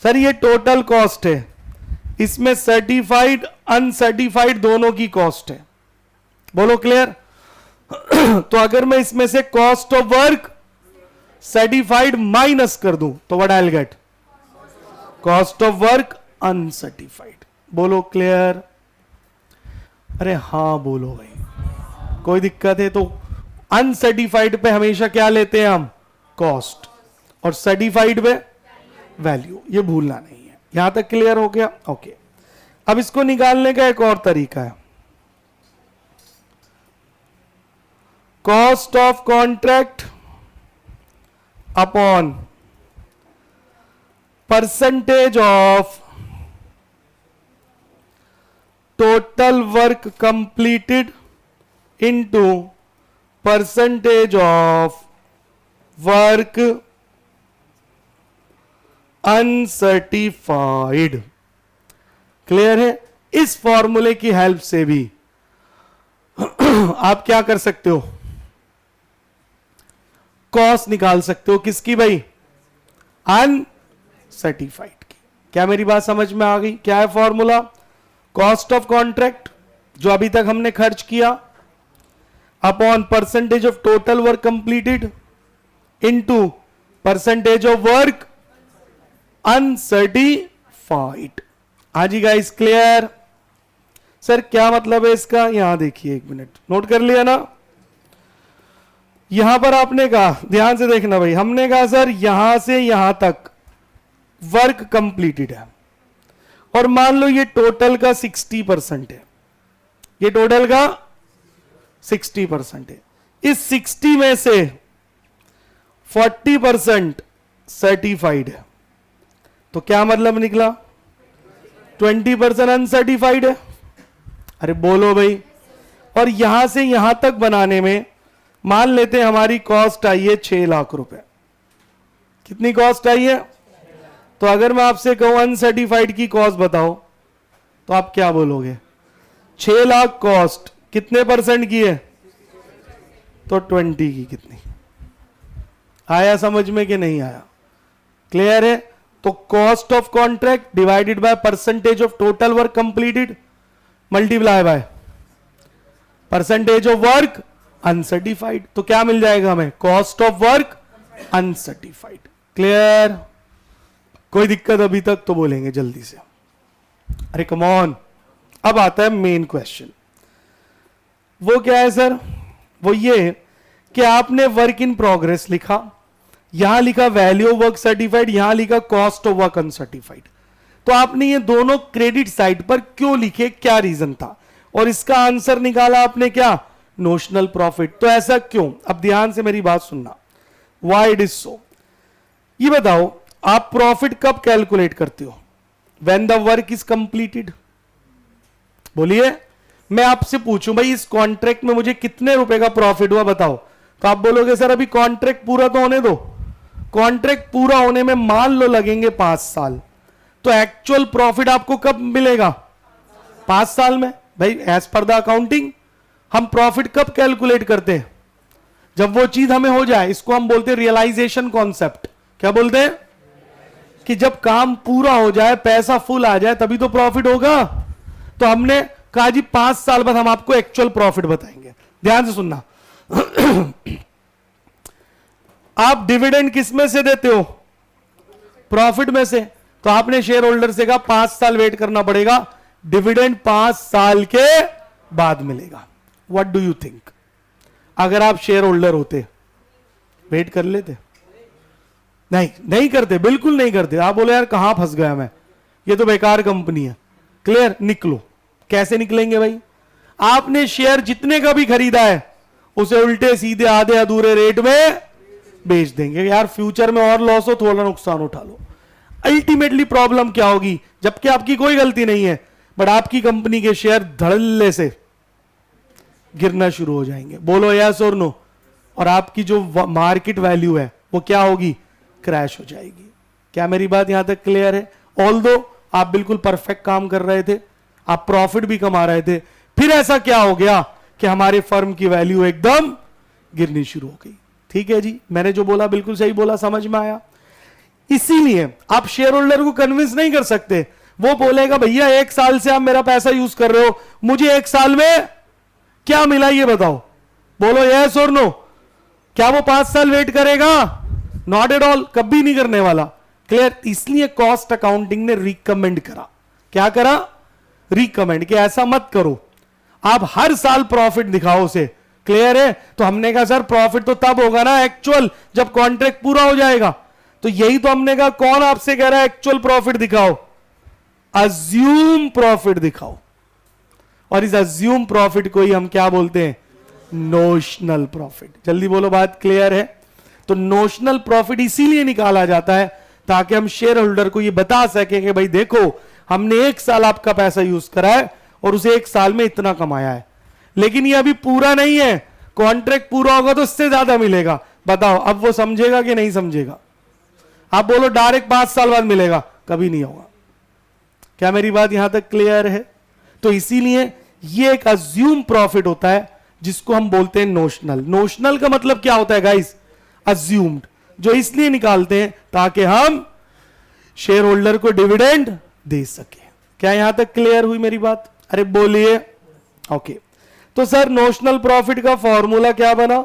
सर ये टोटल कॉस्ट है, इसमें सर्टिफाइड अनसर्टिफाइड दोनों की कॉस्ट है। बोलो क्लियर? तो अगर मैं इसमें से cost of work certified minus कर दूं तो what I will get? Cost of work uncertified. बोलो क्लियर? अरे हां बोलो भाई, कोई दिक्कत है? तो अनसर्टिफाइड पे हमेशा क्या लेते हैं हम? कॉस्ट, और सर्टिफाइड पे वैल्यू। ये भूलना नहीं है। यहां तक क्लियर हो गया? ओके। अब इसको निकालने का एक और तरीका है, cost of contract upon percentage of total work completed into percentage of work uncertified. Clear है? इस फॉर्मूले की हेल्प से भी आप क्या कर सकते हो? कॉस्ट निकाल सकते हो किसकी भाई? अनसर्टिफाइड की। क्या मेरी बात समझ में आ गई? क्या है फॉर्मूला? कॉस्ट ऑफ कॉन्ट्रैक्ट जो अभी तक हमने खर्च किया upon percentage of total work completed into percentage of work uncertified. हाँ जी गाइस, क्लियर? सर क्या मतलब है इसका? यहां देखिए, एक मिनट, नोट कर लिया ना? यहां पर आपने कहा, ध्यान से देखना भाई, हमने कहा सर यहां से यहां तक वर्क कंप्लीटेड है और मान लो ये टोटल का 60% है, ये टोटल का 60% है। इस 60 में से 40% सर्टिफाइड है, तो क्या मतलब निकला? 20% अनसर्टिफाइड है। अरे बोलो भाई। और यहां से यहां तक बनाने में मान लेते हैं हमारी कॉस्ट आई है 6 लाख रुपए। कितनी कॉस्ट आई है? तो अगर मैं आपसे कहूं अनसर्टिफाइड की कॉस्ट बताओ तो आप क्या बोलोगे? 6 लाख कॉस्ट कितने परसेंट की है? तो 20 की। कितनी आया समझ में कि नहीं आया? क्लियर है? तो cost of contract divided by percentage of total work completed multiply by percentage of work uncertified, तो क्या मिल जाएगा हमें? Cost of work uncertified. Clear? कोई दिक्कत अभी तक? तो बोलेंगे जल्दी से। अरे कम ऑन। अब आता है मेन क्वेश्चन। वो क्या है सर? वो ये कि आपने वर्क इन प्रोग्रेस लिखा, यहां लिखा वैल्यू ऑफ वर्क सर्टिफाइड, यहां लिखा कॉस्ट ऑफ वर्क अनसर्टिफाइड। तो आपने ये दोनों क्रेडिट साइड पर क्यों लिखे? क्या रीजन था? और इसका आंसर निकाला आपने क्या? Notional profit. तो ऐसा क्यों? अब ध्यान से मेरी बात सुनना। Why it is so? ये बताओ, आप प्रॉफिट कब कैलकुलेट करते हो? When the work is completed. बोलिए, मैं आपसे पूछूं भाई इस कॉन्ट्रैक्ट में मुझे कितने रुपए का प्रॉफिट हुआ बताओ, तो आप बोलोगे सर अभी कॉन्ट्रैक्ट पूरा तो होने दो। कॉन्ट्रैक्ट पूरा होने में मान लो लगेंगे 5 साल, तो एक्चुअल प्रॉफिट आपको कब मिलेगा? 5 साल में। भाई एज पर द अकाउंटिंग हम प्रॉफिट कब कैलकुलेट करते हैं? जब वो चीज हमें हो जाए। इसको हम बोलते हैं रियलाइजेशन कॉन्सेप्ट। क्या बोलते हैं? कि जब काम पूरा हो जाए, पैसा फुल आ जाए, तभी तो प्रॉफिट होगा। तो हमने कहा जी 5 साल बाद हम आपको एक्चुअल प्रॉफिट बताएंगे। ध्यान से सुनना। आप डिविडेंड किस में से देते हो? प्रॉफिट में से। तो आपने शेयर होल्डर से कहा 5 साल वेट करना पड़ेगा, डिविडेंड 5 साल के बाद मिलेगा। What do you think? अगर आप शेयर होल्डर होते वेट कर लेते? नहीं करते, बिल्कुल नहीं करते। आप बोले यार कहां फंस गया मैं, ये तो बेकार कंपनी है। क्लियर? निकलो। कैसे निकलेंगे भाई? आपने शेयर जितने का भी खरीदा है उसे उल्टे सीधे आधे अधूरे रेट में बेच देंगे। यार फ्यूचर में और लॉस हो, थोड़ा नुकसान उठा लो। अल्टीमेटली प्रॉब्लम क्या होगी? जबकि आपकी कोई गलती नहीं है, बट आपकी कंपनी के शेयर धड़ल्ले से गिरना शुरू हो जाएंगे। बोलो यस और नो। और आपकी जो मार्केट वैल्यू है वो क्या होगी? क्रैश हो जाएगी। क्या मेरी बात यहां तक क्लियर है? ऑल्दो आप बिल्कुल परफेक्ट काम कर रहे थे, आप प्रॉफिट भी कमा रहे थे, फिर ऐसा क्या हो गया कि हमारे फर्म की वैल्यू एकदम गिरनी शुरू हो गई। ठीक है जी, मैंने जो बोला बिल्कुल सही बोला, समझ में आया? इसीलिए आप शेयर होल्डर को कन्विंस नहीं कर सकते। वो बोलेगा भैया 1 साल से आप मेरा पैसा यूज कर रहे हो, मुझे 1 साल में क्या मिला ये बताओ। बोलो यस और नो। क्या वो 5 साल वेट करेगा? नॉट एट ऑल, कभी नहीं करने वाला। क्लियर? इसलिए कॉस्ट अकाउंटिंग ने रिकमेंड करा। क्या करा? रिकमेंड कि ऐसा मत करो, आप हर साल प्रॉफिट दिखाओ उसे। क्लियर है? तो हमने कहा सर प्रॉफिट तो तब होगा ना एक्चुअल, जब कॉन्ट्रैक्ट पूरा हो जाएगा। तो यही तो हमने कहा, कौन आपसे कह रहा है एक्चुअल प्रॉफिट दिखाओ? अज्यूम प्रॉफिट दिखाओ। और इस अज्यूम प्रॉफिट को ही हम क्या बोलते हैं? Notional profit. जल्दी बोलो, बात क्लियर है? तो नोशनल प्रॉफिट इसीलिए निकाला जाता है ताकि हम शेयर होल्डर को ये बता सके कि भाई देखो हमने 1 साल आपका पैसा यूज करा है और उसे 1 साल में इतना कमाया है। लेकिन ये अभी पूरा नहीं है, कॉन्ट्रैक्ट पूरा होगा तो इससे ज्यादा मिलेगा। बताओ अब वो समझेगा कि नहीं समझेगा? आप बोलो डायरेक्ट 5 साल बाद मिलेगा, कभी नहीं होगा। क्या मेरी बात यहां तक क्लियर है? तो इसीलिए ये एक अज्यूम प्रॉफिट होता है जिसको हम बोलते हैं नोशनल। नोशनल का मतलब क्या होता है गाइस? अज्यूम्ड, जो इसलिए निकालते हैं ताकि हम शेयर होल्डर को डिविडेंड दे सके। क्या यहां तक क्लियर हुई मेरी बात? अरे बोलिए। ओके, तो सर नोशनल प्रॉफिट का फॉर्मूला क्या बना?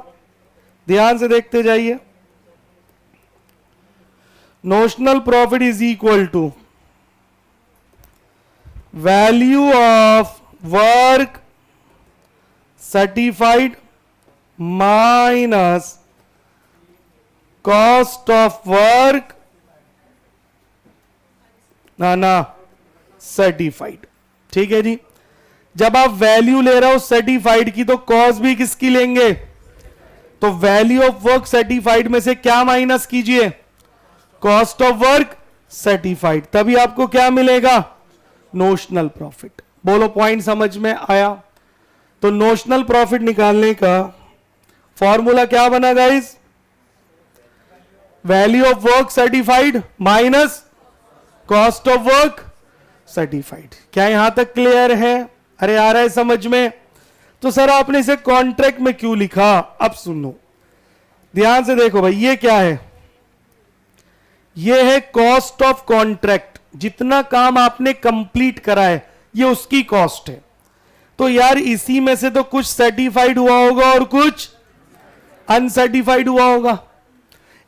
ध्यान से देखते जाइए। Notional profit is equal to value of work certified minus cost of work ना सर्टिफाइड। ठीक है जी, जब आप वैल्यू ले रहे हो सर्टिफाइड की तो कॉस्ट भी किसकी लेंगे? तो वैल्यू ऑफ वर्क सर्टिफाइड में से क्या माइनस कीजिए? कॉस्ट ऑफ वर्क सर्टिफाइड, तभी आपको क्या मिलेगा? Notional profit. बोलो पॉइंट समझ में आया? तो नोशनल प्रॉफिट निकालने का फॉर्मूला क्या बना guys? Value of work certified minus cost of work certified. क्या यहां तक क्लियर है? अरे आ रहा है समझ में? तो सर आपने इसे कॉन्ट्रैक्ट में क्यों लिखा? अब सुनो ध्यान से, देखो भाई ये क्या है? ये है कॉस्ट ऑफ कॉन्ट्रैक्ट। जितना काम आपने कंप्लीट करा है ये उसकी कॉस्ट है। तो यार इसी में से तो कुछ सर्टिफाइड हुआ होगा और कुछ अनसर्टिफाइड हुआ होगा।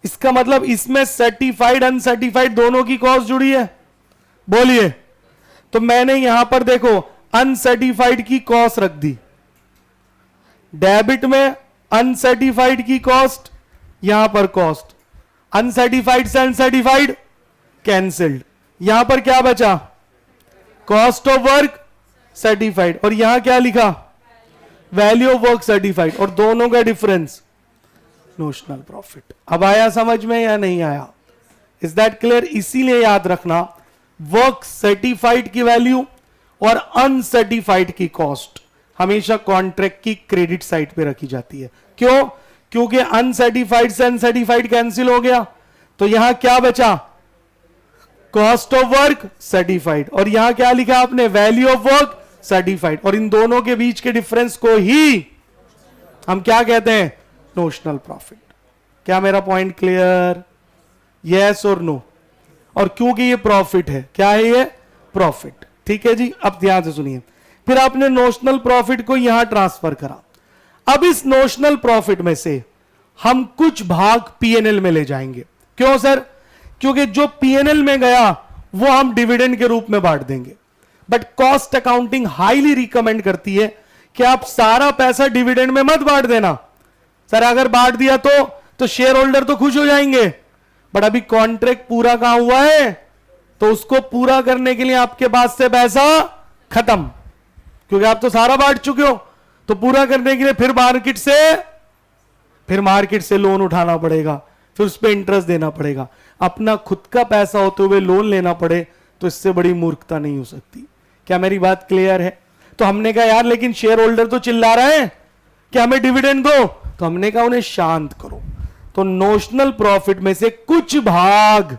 इसका मतलब इसमें सर्टिफाइड अनसर्टिफाइड दोनों की कॉस्ट जुड़ी है। बोलिए। तो मैंने यहां पर देखो अनसर्टिफाइड की कॉस्ट रख दी, डेबिट में अनसर्टिफाइड की कॉस्ट, यहां पर कॉस्ट, अनसर्टिफाइड से अनसर्टिफाइड कैंसिल्ड, यहां पर क्या बचा? कॉस्ट ऑफ वर्क सर्टिफाइड, और यहां क्या लिखा? वैल्यू ऑफ वर्क सर्टिफाइड, और दोनों का डिफरेंस नोशनल प्रॉफिट। अब आया समझ में या नहीं आया? Is that clear? इसीलिए याद रखना वर्क सर्टिफाइड की वैल्यू और अनसर्टिफाइड की कॉस्ट हमेशा कॉन्ट्रैक्ट की क्रेडिट साइड पे रखी जाती है। क्यों? क्योंकि अनसर्टिफाइड से अनसर्टिफाइड कैंसिल हो गया, तो यहां क्या बचा? कॉस्ट ऑफ वर्क सर्टिफाइड, और यहां क्या लिखा आपने? वैल्यू ऑफ वर्क सर्टिफाइड, और इन दोनों के बीच के डिफरेंस को ही हम क्या कहते हैं? Notional profit. क्या मेरा point clear? Yes or no? और क्योंकि ये प्रॉफिट है, क्या है ये? प्रॉफिट। ठीक है जी, अब ध्यान से सुनिए। फिर आपने नोशनल प्रॉफिट को यहां ट्रांसफर करा। अब इस नोशनल प्रॉफिट में से हम कुछ भाग पीएनएल में ले जाएंगे। क्यों सर? क्योंकि जो पीएनएल में गया वो हम डिविडेंड के रूप में बांट देंगे। But cost accounting highly recommend करती है कि आप सारा पैसा डिविडेंड में मत बांट देना। सर अगर बांट दिया तो शेयर होल्डर तो खुश हो जाएंगे, बट अभी कॉन्ट्रैक्ट पूरा कहां हुआ है, तो उसको पूरा करने के लिए आपके पास से पैसा खत्म, क्योंकि आप तो सारा बांट चुके हो। तो पूरा करने के लिए फिर मार्केट से लोन उठाना पड़ेगा, फिर उस पर इंटरेस्ट देना पड़ेगा। अपना खुद का पैसा होते हुए लोन लेना पड़े तो इससे बड़ी मूर्खता नहीं हो सकती। क्या मेरी बात क्लियर है? तो हमने कहा यार लेकिन शेयर होल्डर तो चिल्ला रहे हैं कि हमें डिविडेंड दो, तो हमने कहा उन्हें शांत करो। तो नोशनल प्रॉफिट में से कुछ भाग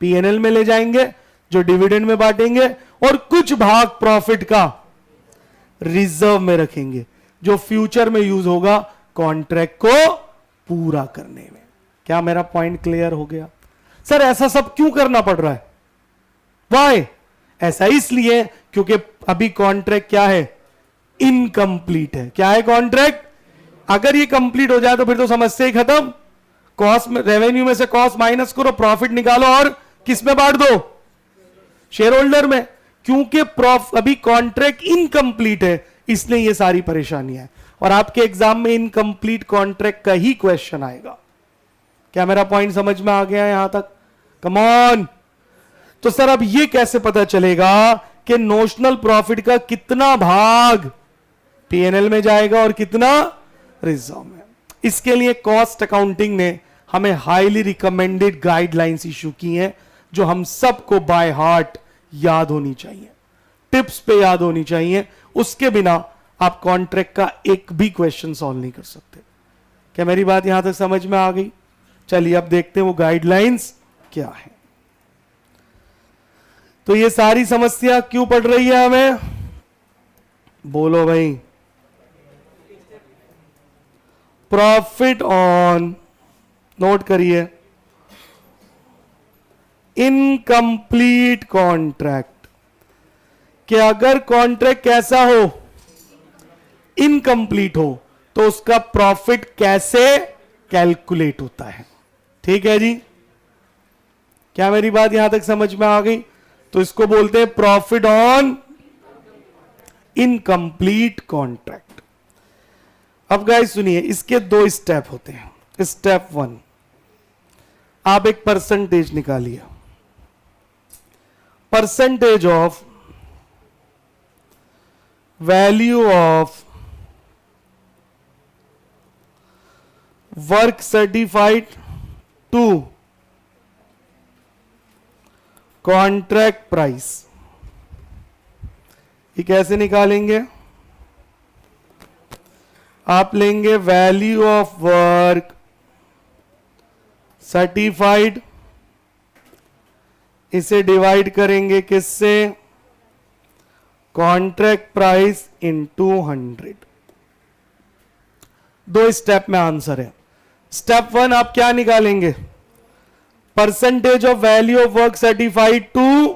पीएनएल में ले जाएंगे जो डिविडेंड में बांटेंगे, और कुछ भाग प्रॉफिट का रिजर्व में रखेंगे जो फ्यूचर में यूज होगा कॉन्ट्रैक्ट को पूरा करने में। क्या मेरा पॉइंट क्लियर हो गया? सर ऐसा सब क्यों करना पड़ रहा है? वाई? ऐसा इसलिए क्योंकि अभी कॉन्ट्रैक्ट क्या है? इनकम्प्लीट है। क्या है कॉन्ट्रैक्ट? अगर ये कंप्लीट हो जाए तो फिर तो समस्या ही खत्म। कॉस्ट में, रेवेन्यू में से कॉस्ट माइनस करो, प्रॉफिट निकालो और किस में बांट दो? शेयर होल्डर में। क्योंकि अभी कॉन्ट्रैक्ट इनकम्प्लीट है, इसलिए ये सारी परेशानियां है। और आपके एग्जाम में इनकम्प्लीट कॉन्ट्रैक्ट का ही क्वेश्चन आएगा। क्या मेरा पॉइंट समझ में आ गया यहां तक? Come on. तो सर अब ये कैसे पता चलेगा कि नोशनल प्रॉफिट का कितना भाग पीएनएल में जाएगा और कितना रिजर्व में? इसके लिए कॉस्ट अकाउंटिंग ने हमें हाईली रिकमेंडेड गाइडलाइंस इशू की हैं, जो हम सबको बाय हार्ट याद होनी चाहिए, टिप्स पे याद होनी चाहिए। उसके बिना आप कॉन्ट्रैक्ट का एक भी क्वेश्चन सॉल्व नहीं कर सकते। क्या मेरी बात यहां तक समझ में आ गई? चलिए अब देखते हैं वो गाइडलाइंस क्या है। तो ये सारी समस्या क्यों पड़ रही है हमें? बोलो भाई। प्रॉफिट ऑन नोट करिए, इनकम्प्लीट कॉन्ट्रैक्ट, कि अगर कॉन्ट्रैक्ट कैसा हो, इनकम्प्लीट हो, तो उसका प्रॉफिट कैसे कैलकुलेट होता है। ठीक है जी, क्या मेरी बात यहां तक समझ में आ गई? तो इसको बोलते हैं प्रॉफिट ऑन इनकम्प्लीट कॉन्ट्रैक्ट। अब गाइस सुनिए, इसके दो स्टेप होते हैं। स्टेप 1, आप एक परसेंटेज निकालिए, percentage of value of work certified to contract price. ये कैसे निकालेंगे? आप लेंगे वैल्यू ऑफ वर्क सर्टिफाइड, इसे डिवाइड करेंगे किससे? Contract price into 100। दो स्टेप में आंसर है। स्टेप 1 आप क्या निकालेंगे? Percentage of value of work certified to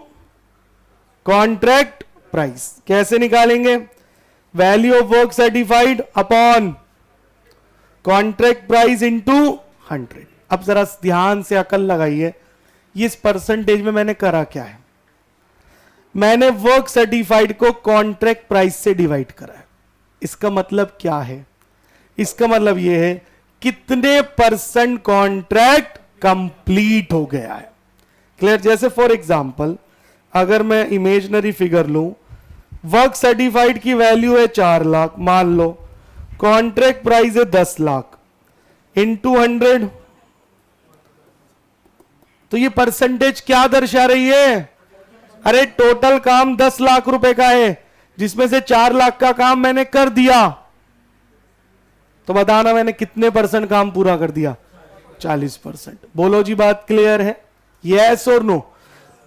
contract price. कैसे निकालेंगे? Value of work certified upon contract price into 100। अब जरा ध्यान से अकल लगाइए, इस परसेंटेज में मैंने करा क्या है? मैंने वर्क सर्टिफाइड को कॉन्ट्रैक्ट प्राइस से डिवाइड करा है। इसका मतलब क्या है? इसका मतलब यह है कितने परसेंट कॉन्ट्रैक्ट कंप्लीट हो गया है। क्लियर? जैसे फॉर एग्जांपल अगर मैं इमेजिनरी फिगर लूं, वर्क सर्टिफाइड की वैल्यू है 4 लाख, मान लो कॉन्ट्रैक्ट प्राइस है 10 लाख, इनटू 100, तो ये परसेंटेज क्या दर्शा रही है? अरे टोटल काम 10 लाख रुपए का है, जिसमें से 4 लाख का काम मैंने कर दिया, तो बताना मैंने कितने परसेंट काम पूरा कर दिया? 40%। बोलो जी, बात क्लियर है? Yes or no?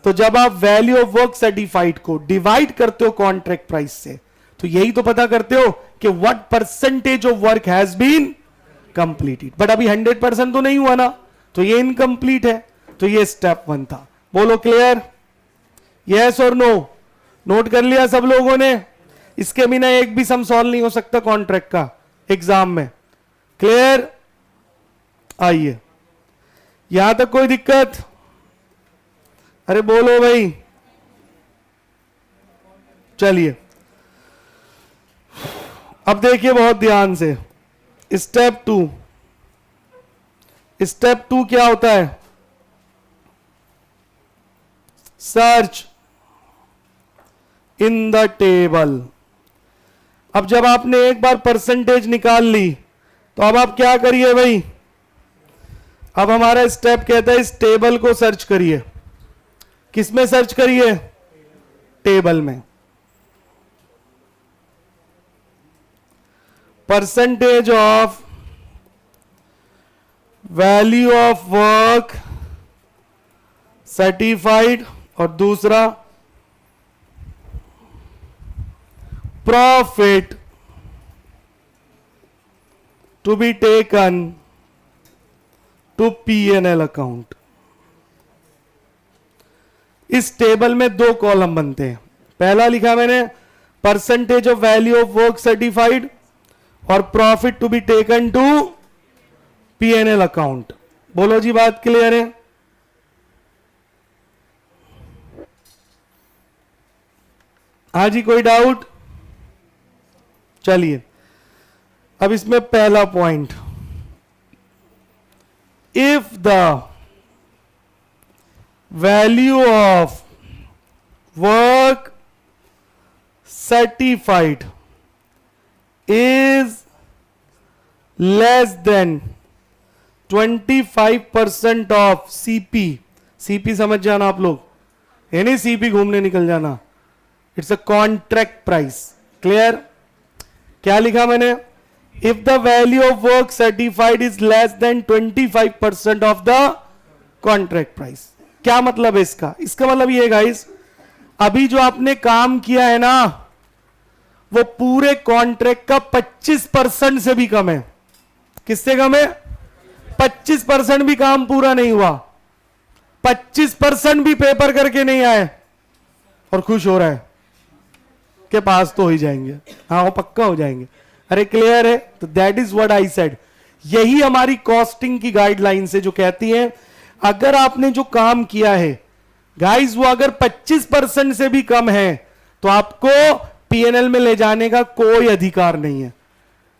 तो जब आप वैल्यू ऑफ वर्क सर्टिफाइड को डिवाइड करते हो कॉन्ट्रैक्ट प्राइस से, तो यही तो पता करते हो कि what percentage of work has been completed. But अभी 100% तो नहीं हुआ ना, तो ये इनकम्प्लीट है। तो ये स्टेप 1 था। बोलो clear? Yes or no? Note कर लिया सब लोगों ने? इसके बिना एक भी सम सॉल्व नहीं हो सकता कॉन्ट्रैक्ट का एग्जाम में। क्लियर? आइए, यहां तक कोई दिक्कत? अरे बोलो भाई। चलिए अब देखिए बहुत ध्यान से, स्टेप 2। स्टेप 2 क्या होता है? Search in the table. अब जब आपने एक बार परसेंटेज निकाल ली, तो अब आप क्या करिए भाई? अब हमारा स्टेप कहता है इस टेबल को सर्च करिए। किसमें सर्च करिए? टेबल में। Percentage of value of work certified, और दूसरा profit to be taken to P&L account. इस टेबल में 2 कॉलम बनते हैं। पहला लिखा मैंने percentage of value of work certified और profit to be taken to P&L account. बोलो जी, बात क्लियर है? हाँ जी, कोई डाउट? चलिए अब इसमें पहला point, if the value of work certified is less than 25% of CP। CP समझ जाना आप लोग, है नहीं CP घूमने निकल जाना। It's a contract price. Clear? क्या लिखा मैंने? If the value of work certified is less than 25% of the contract price. क्या मतलब है इसका? इसका मतलब ये गाइस, अभी जो आपने काम किया है ना, वो पूरे कॉन्ट्रैक्ट का 25% से भी कम है। किससे कम है? 25% भी काम पूरा नहीं हुआ, 25% भी पेपर करके नहीं आए और खुश हो रहा है के पास तो हो ही जाएंगे, हाँ वो पक्का हो जाएंगे। अरे क्लियर है? तो that is what I said. यही हमारी कॉस्टिंग की गाइडलाइन से जो कहती है अगर आपने जो काम किया है गाइस वो अगर 25% से भी कम है तो आपको पीएनएल में ले जाने का कोई अधिकार नहीं है।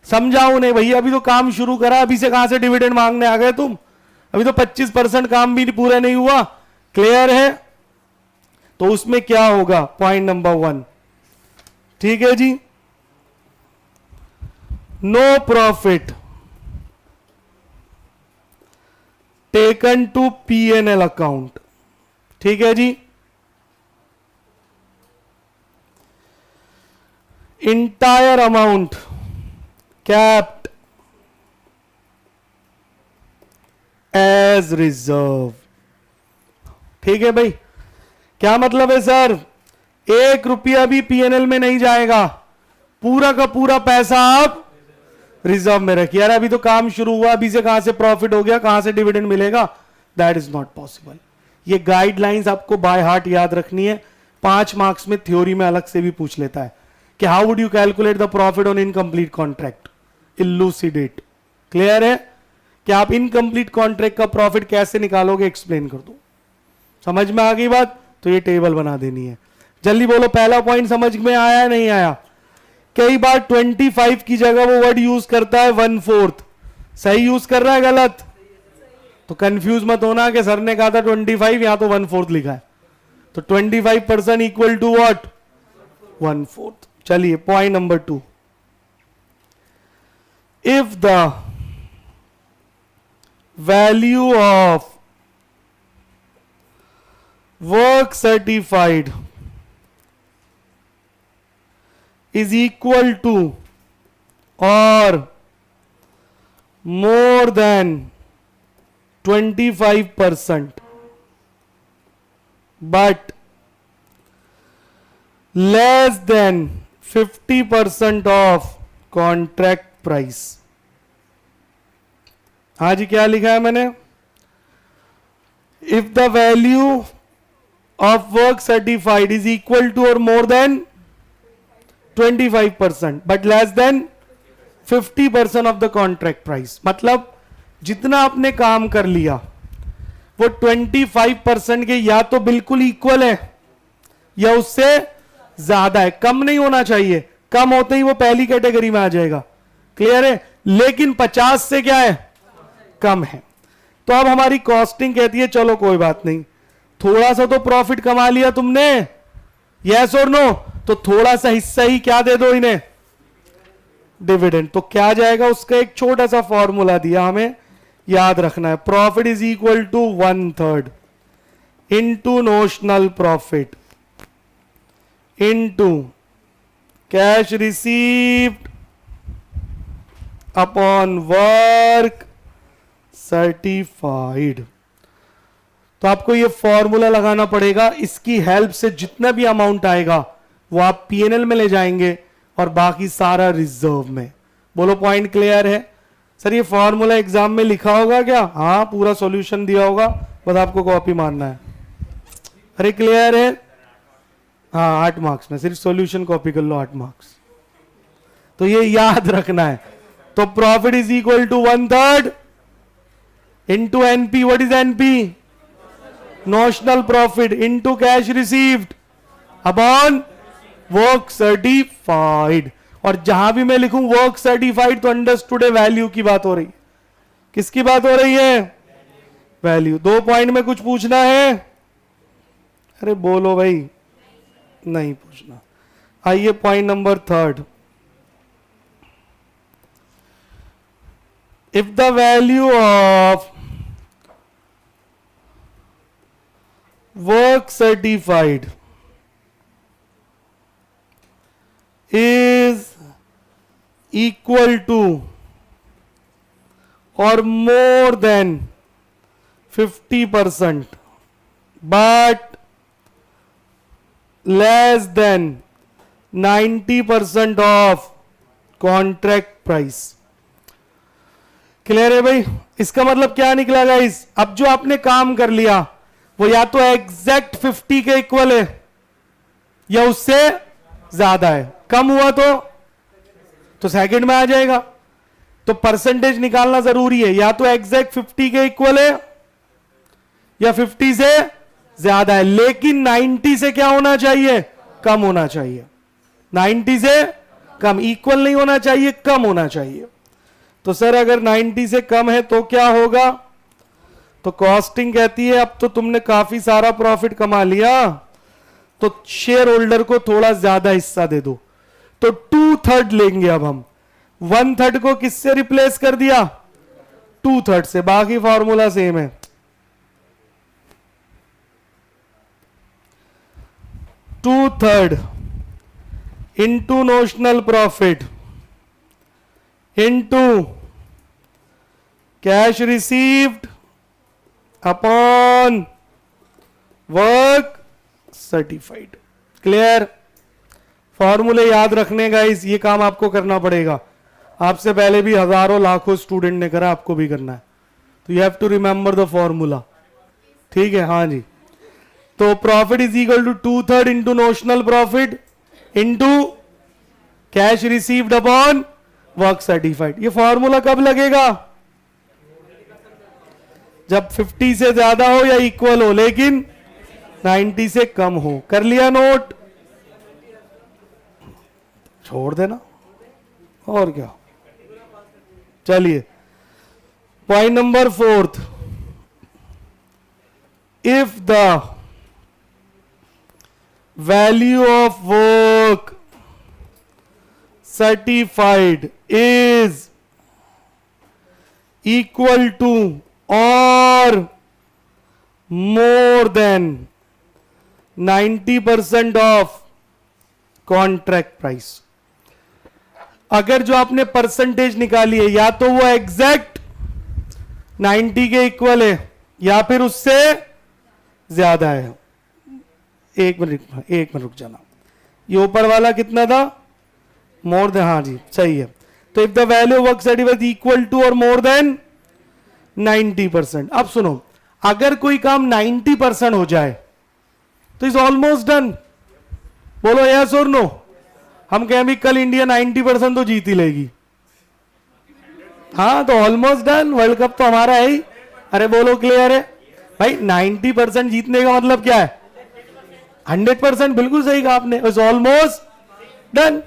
समझाओ नहीं भैया, अभी तो काम शुरू करा, अभी से कहां से डिविडेंड मांगने आ गए तुम? अभी तो 25% काम भी पूरा नहीं हुआ। क्लियर है? तो उसमें क्या होगा? पॉइंट नंबर 1, ठीक है जी, no profit taken to PNL account. ठीक है जी, entire amount capped as reserve. ठीक है भाई, क्या मतलब है सर? 1 रुपया भी पीएनएल में नहीं जाएगा, पूरा का पूरा पैसा आप रिजर्व में रखिए। यार अभी तो काम शुरू हुआ, अभी से कहां से प्रॉफिट हो गया, कहां से डिविडेंड मिलेगा? That is not possible. ये गाइडलाइंस आपको बाय हार्ट याद रखनी है। 5 मार्क्स में थ्योरी में अलग से भी पूछ लेता है कि how would you calculate the profit on incomplete contract, elucidate. Clear है कि आप इनकम्प्लीट कॉन्ट्रैक्ट का प्रॉफिट कैसे निकालोगे, एक्सप्लेन कर दो। समझ में आ गई बात? तो ये टेबल बना देनी है। जल्दी बोलो, पहला पॉइंट समझ में आया नहीं आया? कई बार 25 की जगह वो वर्ड यूज करता है 1/4। सही यूज कर रहा है गलत? तो कंफ्यूज मत होना कि सर ने कहा था 25, यहां तो 1/4 लिखा है। तो 25% इक्वल टू व्हाट? 1/4। चलिए point number 2, if the value of work certified is equal to or more than 25% but less than 50% of contract price। हाँ जी, क्या लिखा है मैंने? if the value of work certified is equal to or more than 25% but less than 50% of the contract price। मतलब जितना आपने काम कर लिया वो 25% के या तो बिल्कुल इक्वल है या उससे ज्यादा है, कम नहीं होना चाहिए। कम होते ही वो पहली कैटेगरी में आ जाएगा। क्लियर है? लेकिन 50 से क्या है? कम है। तो अब हमारी कॉस्टिंग कहती है चलो कोई बात नहीं, थोड़ा सा तो प्रॉफिट कमा लिया तुमने, यस और नो, तो थोड़ा सा हिस्सा ही क्या दे दो इन्हें? डिविडेंड। तो क्या जाएगा? उसका एक छोटा सा फॉर्मूला दिया, हमें याद रखना है। Profit is equal to 1/3 into notional profit into cash received upon work certified. तो आपको ये फॉर्मूला लगाना पड़ेगा। इसकी हेल्प से जितना भी अमाउंट आएगा वो आप पीएनएल में ले जाएंगे और बाकी सारा रिजर्व में। बोलो पॉइंट क्लियर है? सर ये फॉर्मूला एग्जाम में लिखा होगा क्या? हाँ, पूरा सॉल्यूशन दिया होगा, बस आपको कॉपी मारना है। अरे क्लियर है? हाँ, 8 मार्क्स में सिर्फ सॉल्यूशन कॉपी कर लो, 8 मार्क्स। तो ये याद रखना है। तो profit is equal to 1/3 into NP. What is NP? Notional profit into cash received upon work certified. और जहां भी मैं लिखूं वर्क सर्टिफाइड तो अंडरस्टूड है, वैल्यू की बात हो रही है। किसकी बात हो रही है? वैल्यू। 2 पॉइंट में कुछ पूछना है? अरे बोलो भाई, नहीं पूछना। आइए point number 3, if the value of work certified is equal to or more than 50% but less than 90% of contract price। Clear है भाई? इसका मतलब क्या निकला गाइस? अब जो आपने काम कर लिया वो या तो एग्जैक्ट 50 के इक्वल है या उससे ज्यादा है। कम हुआ तो सेकंड में आ जाएगा। तो परसेंटेज निकालना जरूरी है, या तो एग्जैक्ट 50 के इक्वल है या 50 से ज्यादा है, लेकिन 90 से क्या होना चाहिए? कम होना चाहिए। 90 से कम, इक्वल नहीं होना चाहिए, कम होना चाहिए। तो सर अगर 90 से कम है तो क्या होगा? तो कॉस्टिंग कहती है अब तो तुमने काफी सारा प्रॉफिट कमा लिया तो शेयर होल्डर को थोड़ा ज्यादा हिस्सा दे दो। तो 2/3 लेंगे अब हम। 1/3 को किससे रिप्लेस कर दिया? 2/3 से। बाकी फॉर्मूला सेम है। To-third into notional profit into cash received upon work certified. Clear? फॉर्मूले याद रखने गाइस, ये काम आपको करना पड़ेगा। आपसे पहले भी हजारों लाखों स्टूडेंट ने करा, आपको भी करना है। तो you have to remember the formula. ठीक है? हाँ जी। तो profit is equal to 2/3 into notional profit into cash received upon work certified. ये फॉर्मूला कब लगेगा? जब 50 से ज्यादा हो या इक्वल हो, लेकिन 90 से कम हो। कर लिया नोट? छोड़ देना और क्या। चलिए point number 4, if the value of work certified is equal to और more than 90% of contract price. अगर जो आपने परसेंटेज निकाली है या तो वो एग्जैक्ट 90 के इक्वल है या फिर उससे ज्यादा है। एक मिनट रुक जाना। ये ऊपर वाला कितना था? मोर देन, हाँ जी सही है। तो if the value work certified equal to और मोर देन 90%। अब सुनो, अगर कोई काम 90% हो जाए तो इज ऑलमोस्ट डन। बोलो यस और नो। हम कहें भी कल इंडिया 90% तो जीत ही लेगी। हाँ तो ऑलमोस्ट डन, वर्ल्ड कप तो हमारा है ही। अरे बोलो क्लियर है भाई? 90% जीतने का मतलब क्या है? 100%। बिल्कुल सही कहा आपने, इज ऑलमोस्ट डन।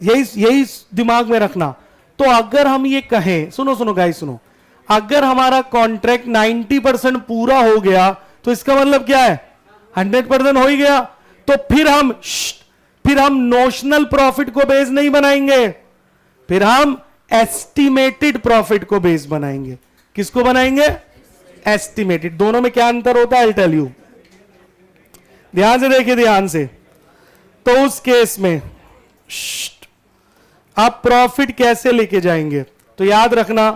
यही दिमाग में रखना। तो अगर हम ये कहें, सुनो गाइस सुनो, अगर हमारा कॉन्ट्रैक्ट 90% पूरा हो गया तो इसका मतलब क्या है? 100% हो ही गया। तो फिर हम नोशनल प्रॉफिट को बेस नहीं बनाएंगे, फिर हम एस्टिमेटेड प्रॉफिट को बेस बनाएंगे। किसको बनाएंगे? एस्टिमेटेड। दोनों में क्या अंतर होता है? I tell you. ध्यान से देखिए, ध्यान से। तो उस केस में आप प्रॉफिट कैसे लेके जाएंगे? तो याद रखना,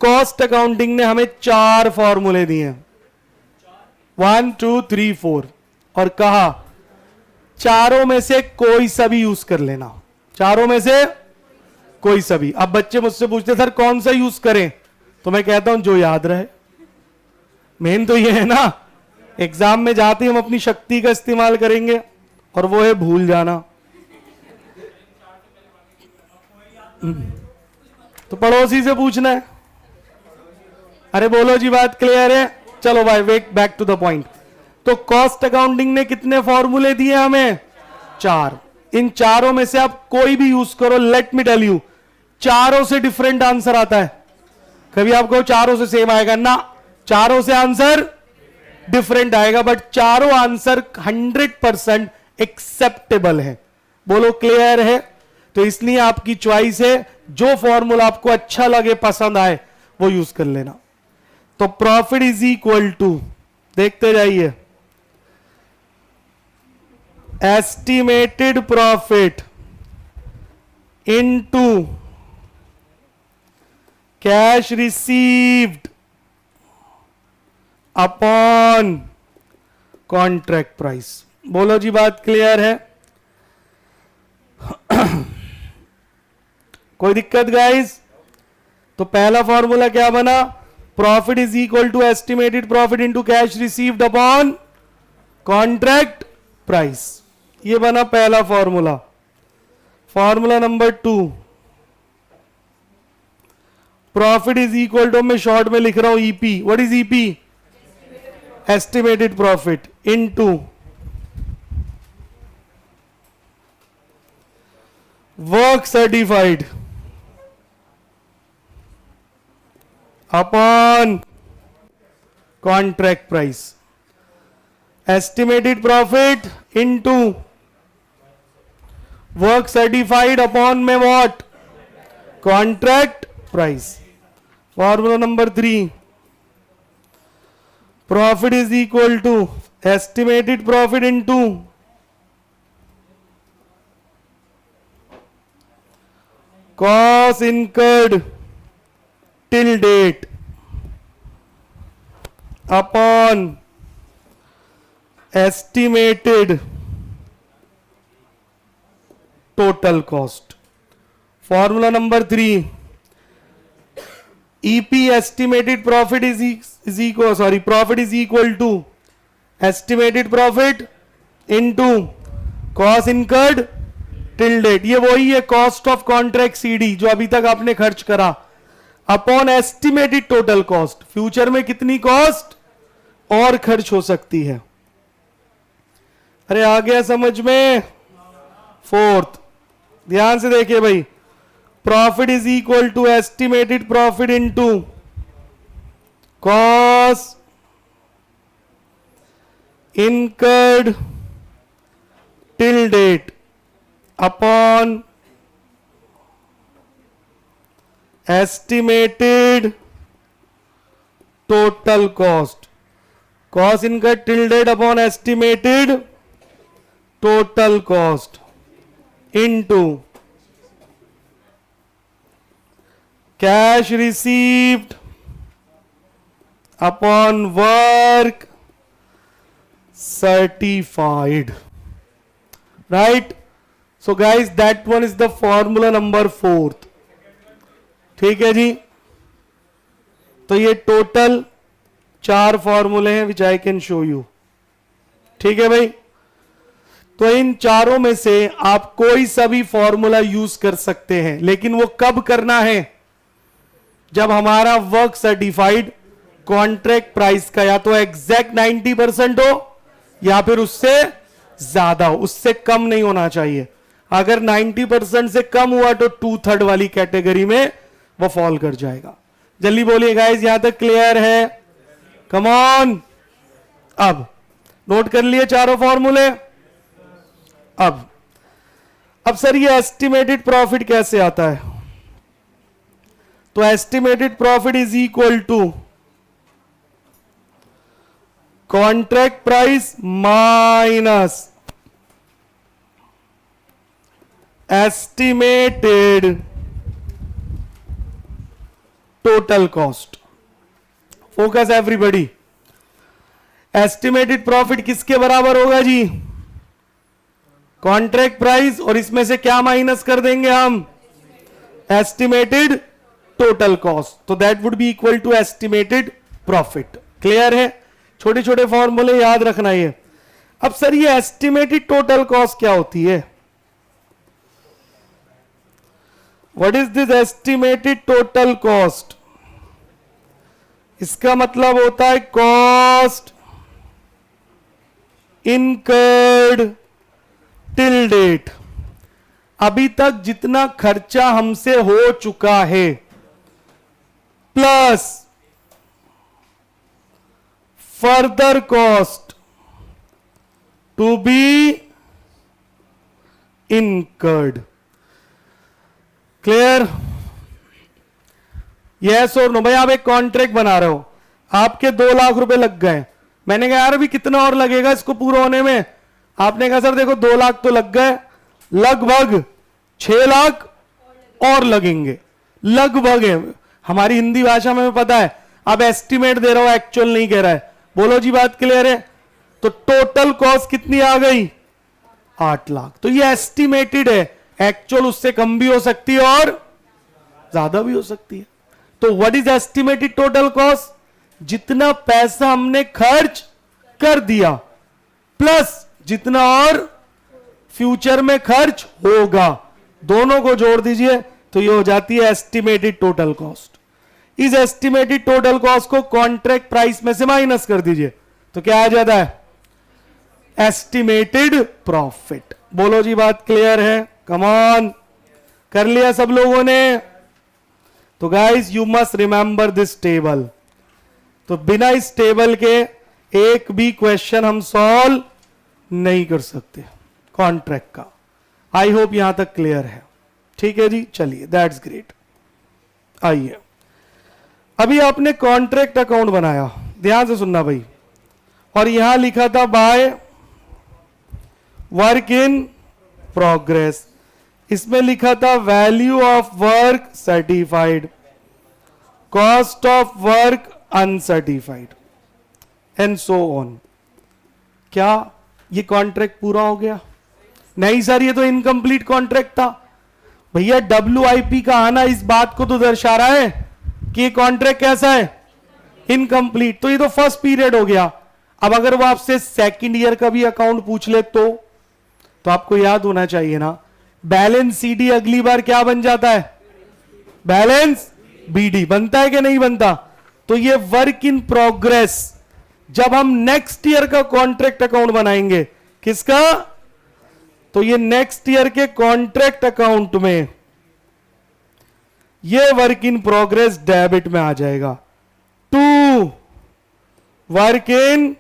कॉस्ट अकाउंटिंग ने हमें 4 फॉर्मूले दिए हैं, 1 2 3 4, और कहा चारों में से कोई सा भी यूज कर लेना। चारों में से कोई सा भी। अब बच्चे मुझसे पूछते सर कौन सा यूज करें? तो मैं कहता हूं जो याद रहे। मेन तो ये है ना, एग्जाम में जाते ही हम अपनी शक्ति का इस्तेमाल करेंगे और वो है भूल जाना। तो पड़ोसी से पूछना है। अरे बोलो जी, बात क्लियर है? चलो भाई बैक टू द पॉइंट। तो कॉस्ट अकाउंटिंग ने कितने फॉर्मूले दिए हमें? 4। इन चारों में से आप कोई भी यूज करो, लेट मी टेल यू, चारों से डिफरेंट आंसर आता है। कभी आपको चारों से सेम आएगा ना, चारों से आंसर डिफरेंट आएगा, बट चारों आंसर 100% एक्सेप्टेबल है। बोलो क्लियर है? तो इसलिए आपकी चॉइस है, जो फॉर्मूला आपको अच्छा लगे, पसंद आए, वो यूज कर लेना। तो प्रॉफिट इज इक्वल टू, देखते जाइए, estimated profit into cash received upon contract price. बोलो जी, बात क्लियर है? कोई दिक्कत गाइस? तो पहला फॉर्मूला क्या बना, profit is equal to estimated profit into cash received upon contract price. ये बना पहला फॉर्मूला। Formula number 2, profit is equal to, मैं शॉर्ट में लिख रहा हूं EP. What is EP? Estimated profit into work certified upon contract price. Estimated profit into work certified upon में what? Contract price. Formula number 3, profit is equal to estimated profit into cost incurred till date upon estimated total cost. Formula number 3, EP estimated profit is equal, sorry, profit is equal to estimated profit into cost incurred till date, ये वही है कॉस्ट ऑफ कॉन्ट्रैक्ट सीडी जो अभी तक आपने खर्च करा, upon estimated total cost, future में कितनी कॉस्ट और खर्च हो सकती है। अरे आ गया समझ में? 4th, ध्यान से देखिए भाई, profit is equal to estimated profit into cost incurred till date upon estimated total cost, cost incurred till date upon estimated total cost into cash received upon work certified. Right? So guys that one is the formula number 4th। ठीक है जी, तो ये टोटल 4 फॉर्मूले हैं विच आई कैन शो यू। ठीक है भाई, तो इन चारों में से आप कोई सा भी फॉर्मूला यूज कर सकते हैं, लेकिन वो कब करना है? जब हमारा वर्क सर्टिफाइड कॉन्ट्रैक्ट प्राइस का या तो एग्जैक्ट 90% हो या फिर उससे ज्यादा हो, उससे कम नहीं होना चाहिए। अगर 90% से कम हुआ तो 2/3 वाली कैटेगरी में वो फॉल कर जाएगा। जल्दी बोलिए गाइस, यहां तक क्लियर है? Come on. अब नोट कर लिए चारों फॉर्मूले। अब सर ये एस्टिमेटेड प्रॉफिट कैसे आता है? तो estimated profit is equal to contract price minus estimated total cost. Focus everybody. Estimated profit किसके बराबर होगा जी? कॉन्ट्रैक्ट प्राइस, और इसमें से क्या माइनस कर देंगे हम? Estimated total cost. तो that would be equal to estimated profit. Clear है? छोटे छोटे फॉर्मूले याद रखना ये। अब सर ये एस्टिमेटेड टोटल कॉस्ट क्या होती है? What is this estimated total cost? इसका मतलब होता है कॉस्ट इनकर्ड टिल डेट, अभी तक जितना खर्चा हमसे हो चुका है, plus further cost to be incurred. Clear? Yes or no? भाई आप एक कॉन्ट्रैक्ट बना रहे हो, आपके 2 लाख रुपए लग गए। मैंने कहा यार अभी कितना और लगेगा इसको पूरा होने में? आपने कहा सर देखो 2 लाख तो लग गए, लगभग 6 लाख और लगेंगे। लगभग है, हमारी हिंदी भाषा में पता है। अब एस्टिमेट दे रहा हो, एक्चुअल नहीं कह रहा है। बोलो जी, बात क्लियर है? तो टोटल कॉस्ट कितनी आ गई? 8 लाख। तो ये एस्टिमेटेड है, एक्चुअल उससे कम भी हो सकती है और ज्यादा भी हो सकती है। तो what is estimated total cost? जितना पैसा हमने खर्च कर दिया प्लस जितना और फ्यूचर में खर्च होगा, दोनों को जोड़ दीजिए तो ये हो जाती है एस्टिमेटेड टोटल कॉस्ट। इस एस्टिमेटेड टोटल कॉस्ट को कॉन्ट्रैक्ट प्राइस में से माइनस कर दीजिए तो क्या आ जाता है? Estimated profit. बोलो जी, बात क्लियर है? कम ऑन, कर लिया सब लोगों ने? तो guys you must remember this table. तो बिना इस टेबल के एक भी क्वेश्चन हम सॉल्व नहीं कर सकते कॉन्ट्रैक्ट का। आई होप यहां तक क्लियर है। ठीक है जी, चलिए, दैट्स ग्रेट। आइए, अभी आपने कॉन्ट्रैक्ट अकाउंट बनाया, ध्यान से सुनना भाई, और यहां लिखा था बाय वर्क इन प्रोग्रेस, इसमें लिखा था value of work certified, cost of work uncertified and so on. क्या ये कॉन्ट्रैक्ट पूरा हो गया? नहीं सर, ये तो इनकम्प्लीट कॉन्ट्रैक्ट था। भैया WIP का आना इस बात को तो दर्शा रहा है कि ये कॉन्ट्रैक्ट कैसा है? इनकम्प्लीट। तो ये तो फर्स्ट पीरियड हो गया। अब अगर वो आपसे सेकंड ईयर का भी अकाउंट पूछ ले तो आपको याद होना चाहिए ना, बैलेंस CD अगली बार क्या बन जाता है? बैलेंस BD बनता है कि नहीं बनता? तो ये वर्क इन प्रोग्रेस जब हम नेक्स्ट ईयर का कॉन्ट्रैक्ट अकाउंट बनाएंगे, किसका? तो ये नेक्स्ट ईयर के कॉन्ट्रैक्ट अकाउंट में ये वर्क इन प्रोग्रेस डेबिट में आ जाएगा टू वर्क इन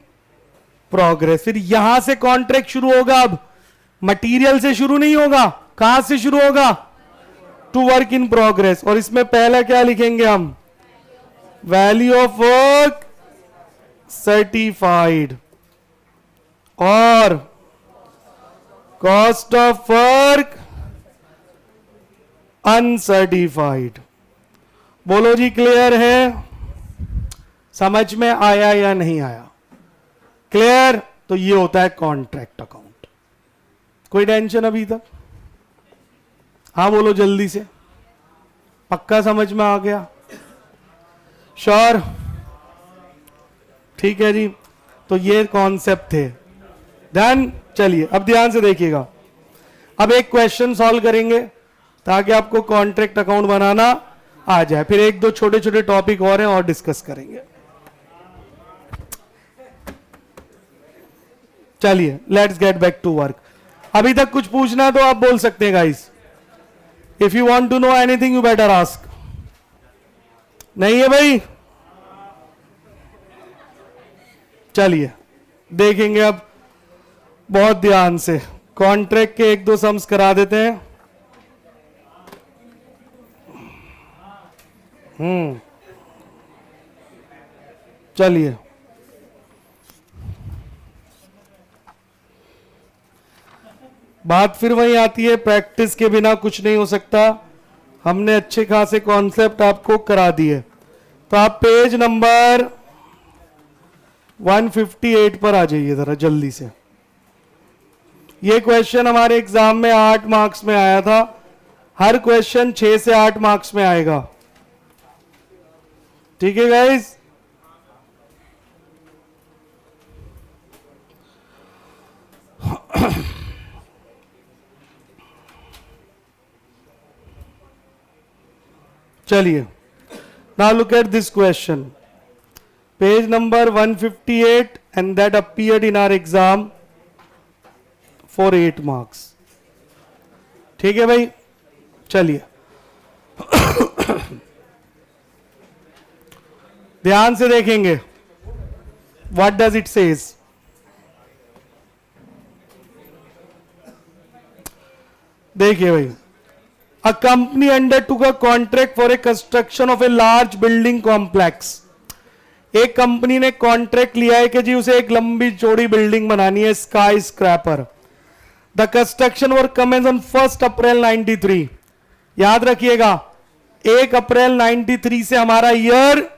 प्रोग्रेस। फिर यहां से कॉन्ट्रैक्ट शुरू होगा। अब मटेरियल से शुरू नहीं होगा, कहां से शुरू होगा? To work in progress. और इसमें पहला क्या लिखेंगे हम? वैल्यू ऑफ वर्क सर्टिफाइड और कॉस्ट ऑफ वर्क अनसर्टिफाइड। बोलो जी, क्लियर है? समझ में आया या नहीं आया? क्लियर? तो ये होता है कॉन्ट्रैक्ट अकाउंट। कोई टेंशन अभी तक? हाँ बोलो जल्दी से, पक्का समझ में आ गया? श्योर? ठीक है जी, तो ये कॉन्सेप्ट थे। देन चलिए अब ध्यान से देखिएगा। अब एक क्वेश्चन सॉल्व करेंगे ताकि आपको कॉन्ट्रैक्ट अकाउंट बनाना आ जाए, फिर एक दो छोटे छोटे टॉपिक और हैं और डिस्कस करेंगे। चलिए, let's get back to work. अभी तक कुछ पूछना है तो आप बोल सकते हैं guys. If you want to know anything you better ask. नहीं है भाई? चलिए देखेंगे अब बहुत ध्यान से। कॉन्ट्रैक्ट के एक दो सम्स करा देते हैं। चलिए, बात फिर वही आती है, प्रैक्टिस के बिना कुछ नहीं हो सकता। हमने अच्छे खासे कॉन्सेप्ट आपको करा दिए। तो आप पेज नंबर 158 पर आ जाइए जरा जल्दी से। ये क्वेश्चन हमारे एग्जाम में 8 मार्क्स में आया था। हर क्वेश्चन 6 से 8 मार्क्स में आएगा। ठीक है गाइस? चलिए, now look at this question, page number 158, and that appeared in our exam for 8 marks. ठीक है भाई? चलिए ध्यान से देखेंगे। what does it says? देखिए भाई, a company undertook a contract for a construction of a large building complex. एक कंपनी ने कॉन्ट्रैक्ट लिया है कि जी उसे एक लंबी चौड़ी बिल्डिंग बनानी है, skyscraper. The construction work commence on 1 April 93। याद रखिएगा, 1 अप्रैल 93 से हमारा ईयर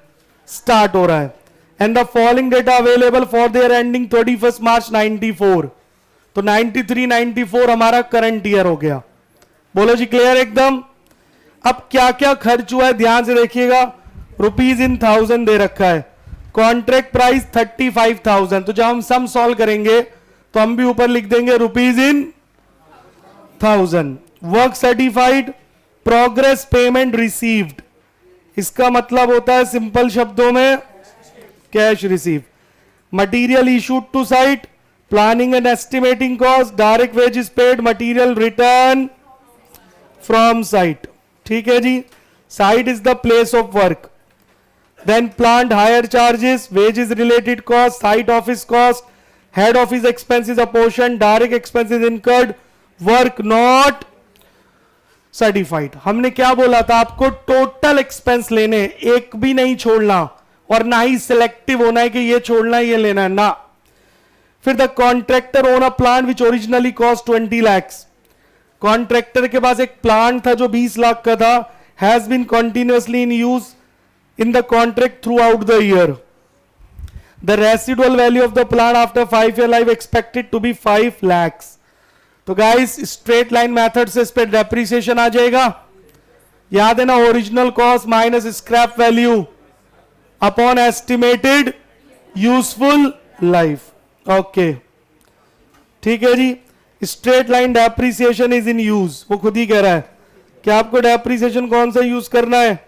स्टार्ट हो रहा है। And the following data available for their ending 31 मार्च 94। तो 93 94 हमारा करंट ईयर हो गया। बोलो जी, क्लियर एकदम? अब क्या क्या खर्च हुआ है ध्यान से देखिएगा। रुपीज इन 1000 दे रखा है, कॉन्ट्रैक्ट प्राइस 35,000। तो जब हम सम सॉल्व करेंगे तो हम भी ऊपर लिख देंगे rupees in 1000। Work certified, progress payment received, इसका मतलब होता है सिंपल शब्दों में cash receive. Material issued to site, planning and estimating cost, direct wages paid, material return from site. ठीक है जी, site is the place of work. Then plant hire charges, wages related cost, site office cost, head office expenses apportion, direct expenses incurred, work not certified. हमने क्या बोला था आपको, टोटल एक्सपेंस लेने, एक भी नहीं छोड़ना और ना ही सिलेक्टिव होना है कि ये छोड़ना है ये लेना है ना। फिर the contractor own a plant which originally cost 20 lakh, contractor के पास एक प्लांट था जो 20 लाख का था, has been continuously in use in the contract throughout the year. The residual value of the plant after 5 year life expected to be 5 lakh. तो गाइस स्ट्रेट लाइन मेथड से इस पे डेप्रिसिएशन आ जाएगा। याद है ना, original cost minus scrap value upon estimated useful life. Okay ठीक है जी, straight line depreciation is in use, वो खुद ही कह रहा है कि आपको डेप्रिसिएशन कौन सा यूज करना है,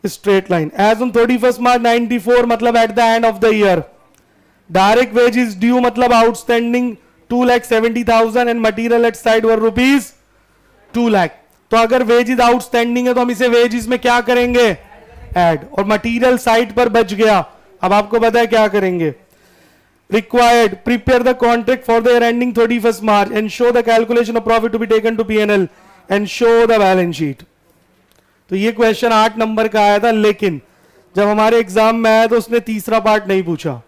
straight line. As on 31 March 94 मतलब at the end of the year. Direct wages due मतलब outstanding 2,70,000 and material at site were rupees 2 lakh. तो अगर वेजेस आउटस्टैंडिंग है तो हम इसे वेजेस में क्या करेंगे, ऐड, और मटीरियल साइड पर बच गया। अब आपको पता है क्या करेंगे। Required, prepare the contract for the year ending 31 March and show the calculation of profit to be taken to P&L and show the balance sheet. तो ये क्वेश्चन 8 नंबर का आया था, लेकिन जब हमारे एग्जाम में आया तो उसने तीसरा पार्ट नहीं पूछा।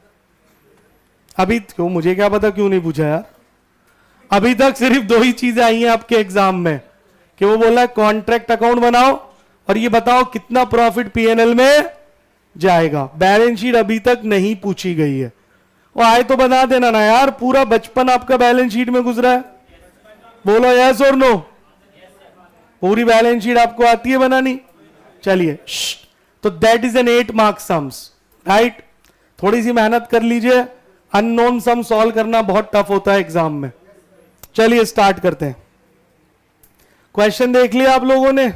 अभी क्यों, मुझे क्या पता क्यों नहीं पूछा यार। अभी तक सिर्फ 2 ही चीजें आई हैं आपके एग्जाम में कि वो बोला कॉन्ट्रैक्ट अकाउंट बनाओ और ये बताओ कितना प्रॉफिट P&L में जाएगा। बैलेंस शीट अभी तक नहीं पूछी गई है। वो आए तो बता देना ना यार, पूरा बचपन आपका बैलेंस शीट में गुजरा है। बोलो यस और नो, पूरी बैलेंस शीट आपको आती है बनानी। चलिए, तो that is an 8 mark sums, right. थोड़ी सी मेहनत कर लीजिए, अननोन सम सॉल्व करना बहुत टफ होता है एग्जाम में। चलिए स्टार्ट करते हैं। क्वेश्चन देख लिया आप लोगों ने,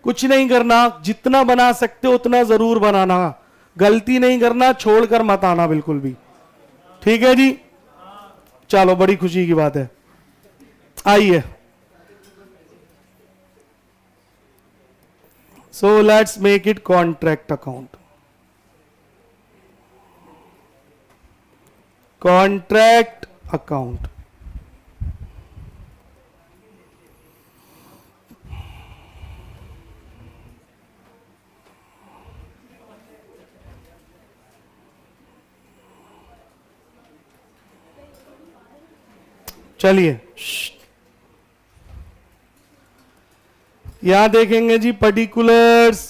कुछ नहीं करना, जितना बना सकते हो उतना जरूर बनाना, गलती नहीं करना, छोड़कर मत आना बिल्कुल भी। ठीक है जी, चलो बड़ी खुशी की बात है। आइए, so let's make it contract account. Contract account, चलिए यहां देखेंगे जी, पर्टिकुलर्स,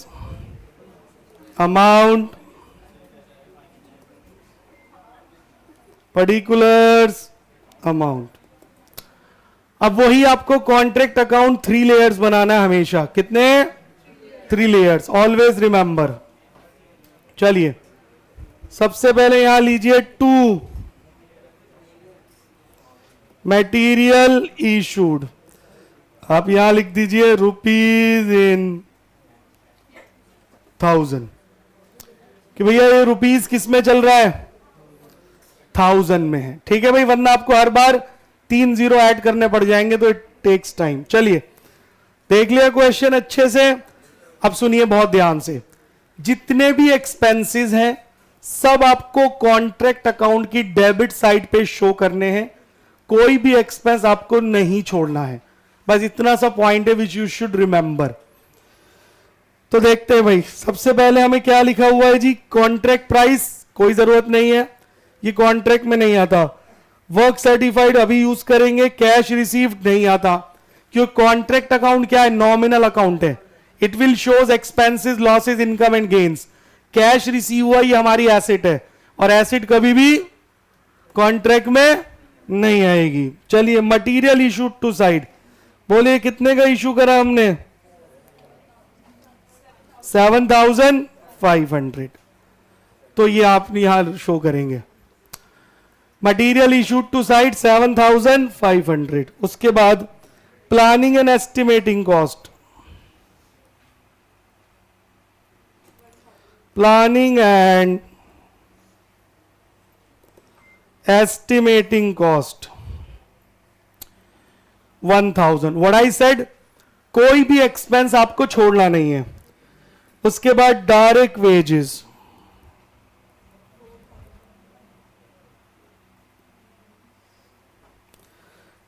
अमाउंट, पर्टिकुलर्स, अमाउंट। अब वही आपको कॉन्ट्रैक्ट अकाउंट 3 लेयर्स बनाना है हमेशा। कितने? 3 लेयर्स, ऑलवेज रिमेंबर। चलिए सबसे पहले यहां लीजिए 2 मटेरियल इशूड। आप यहां लिख दीजिए रुपीज इन 1000 कि भैया ये रुपीज किस में चल रहा है, 1000 में है। ठीक है भाई, वरना आपको हर बार 3 जीरो ऐड करने पड़ जाएंगे तो इट टेक्स टाइम। चलिए देख लिया क्वेश्चन अच्छे से। अब सुनिए बहुत ध्यान से, जितने भी एक्सपेंसेस हैं सब आपको कॉन्ट्रैक्ट अकाउंट की डेबिट साइड पे शो करने हैं। कोई भी एक्सपेंस आपको नहीं छोड़ना है, बस इतना सा पॉइंट है विच यू शुड रिमेंबर। तो देखते हैं भाई, सबसे पहले हमें क्या लिखा हुआ है जी, कॉन्ट्रैक्ट प्राइस, कोई जरूरत नहीं है, ये कॉन्ट्रैक्ट में नहीं आता। वर्क सर्टिफाइड अभी यूज करेंगे, कैश रिसीव्ड नहीं आता, क्योंकि कॉन्ट्रैक्ट अकाउंट क्या है, नॉमिनल अकाउंट है। It will shows expenses, losses, income and gains. Cash receive हुआ ये हमारी एसेट है, और एसेट कभी भी कॉन्ट्रैक्ट में नहीं आएगी। चलिए मटेरियल इशूड टू साइड, बोलिए कितने का इशू करा हमने, 7,500। तो ये आप यहां शो करेंगे, मटेरियल इशूड टू साइट 7,500। उसके बाद planning and estimating cost, planning and estimating cost 1,000। What I said, कोई भी एक्सपेंस आपको छोड़ना नहीं है। उसके बाद डायरेक्ट वेजेस,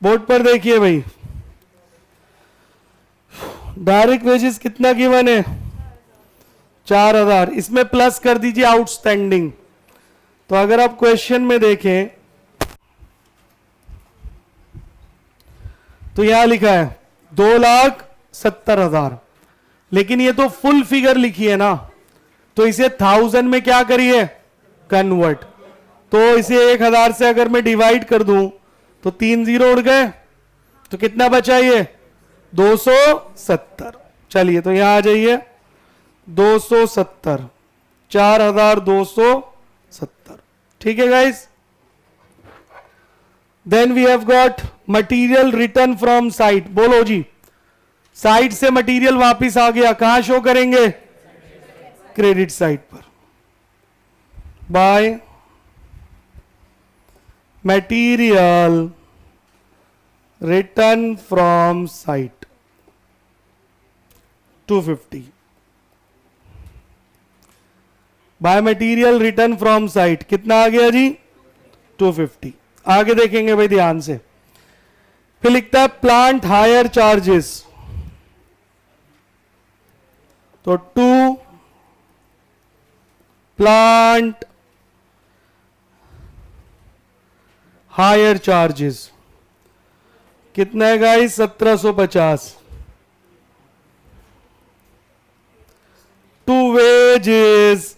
बोर्ड पर देखिए भाई, डायरेक्ट वेजेस कितना गिवन है, 4,000। इसमें प्लस कर दीजिए आउटस्टैंडिंग। तो अगर आप क्वेश्चन में देखें तो यहां लिखा है 2,70,000, लेकिन ये तो फुल फिगर लिखी है ना, तो इसे 1000 में क्या करिए, कन्वर्ट। तो इसे 1000 से अगर मैं डिवाइड कर दूं तो 3 जीरो उड़ गए, तो कितना बचा ये, 270। चलिए तो यहां आ जाइए, 270, 4,270। ठीक है guys. Then we have got material return from site. बोलो जी, साइट से मटेरियल वापिस आ गया, कहां शो करेंगे, क्रेडिट साइड पर। By material return from site 250, by material return from site कितना आ गया जी, 250। आगे देखेंगे भाई ध्यान से। फिर लिखता है प्लांट हायर चार्जेस, तो 2 प्लांट हायर चार्जेस कितना है गाइस, 1750। 2 वेजेस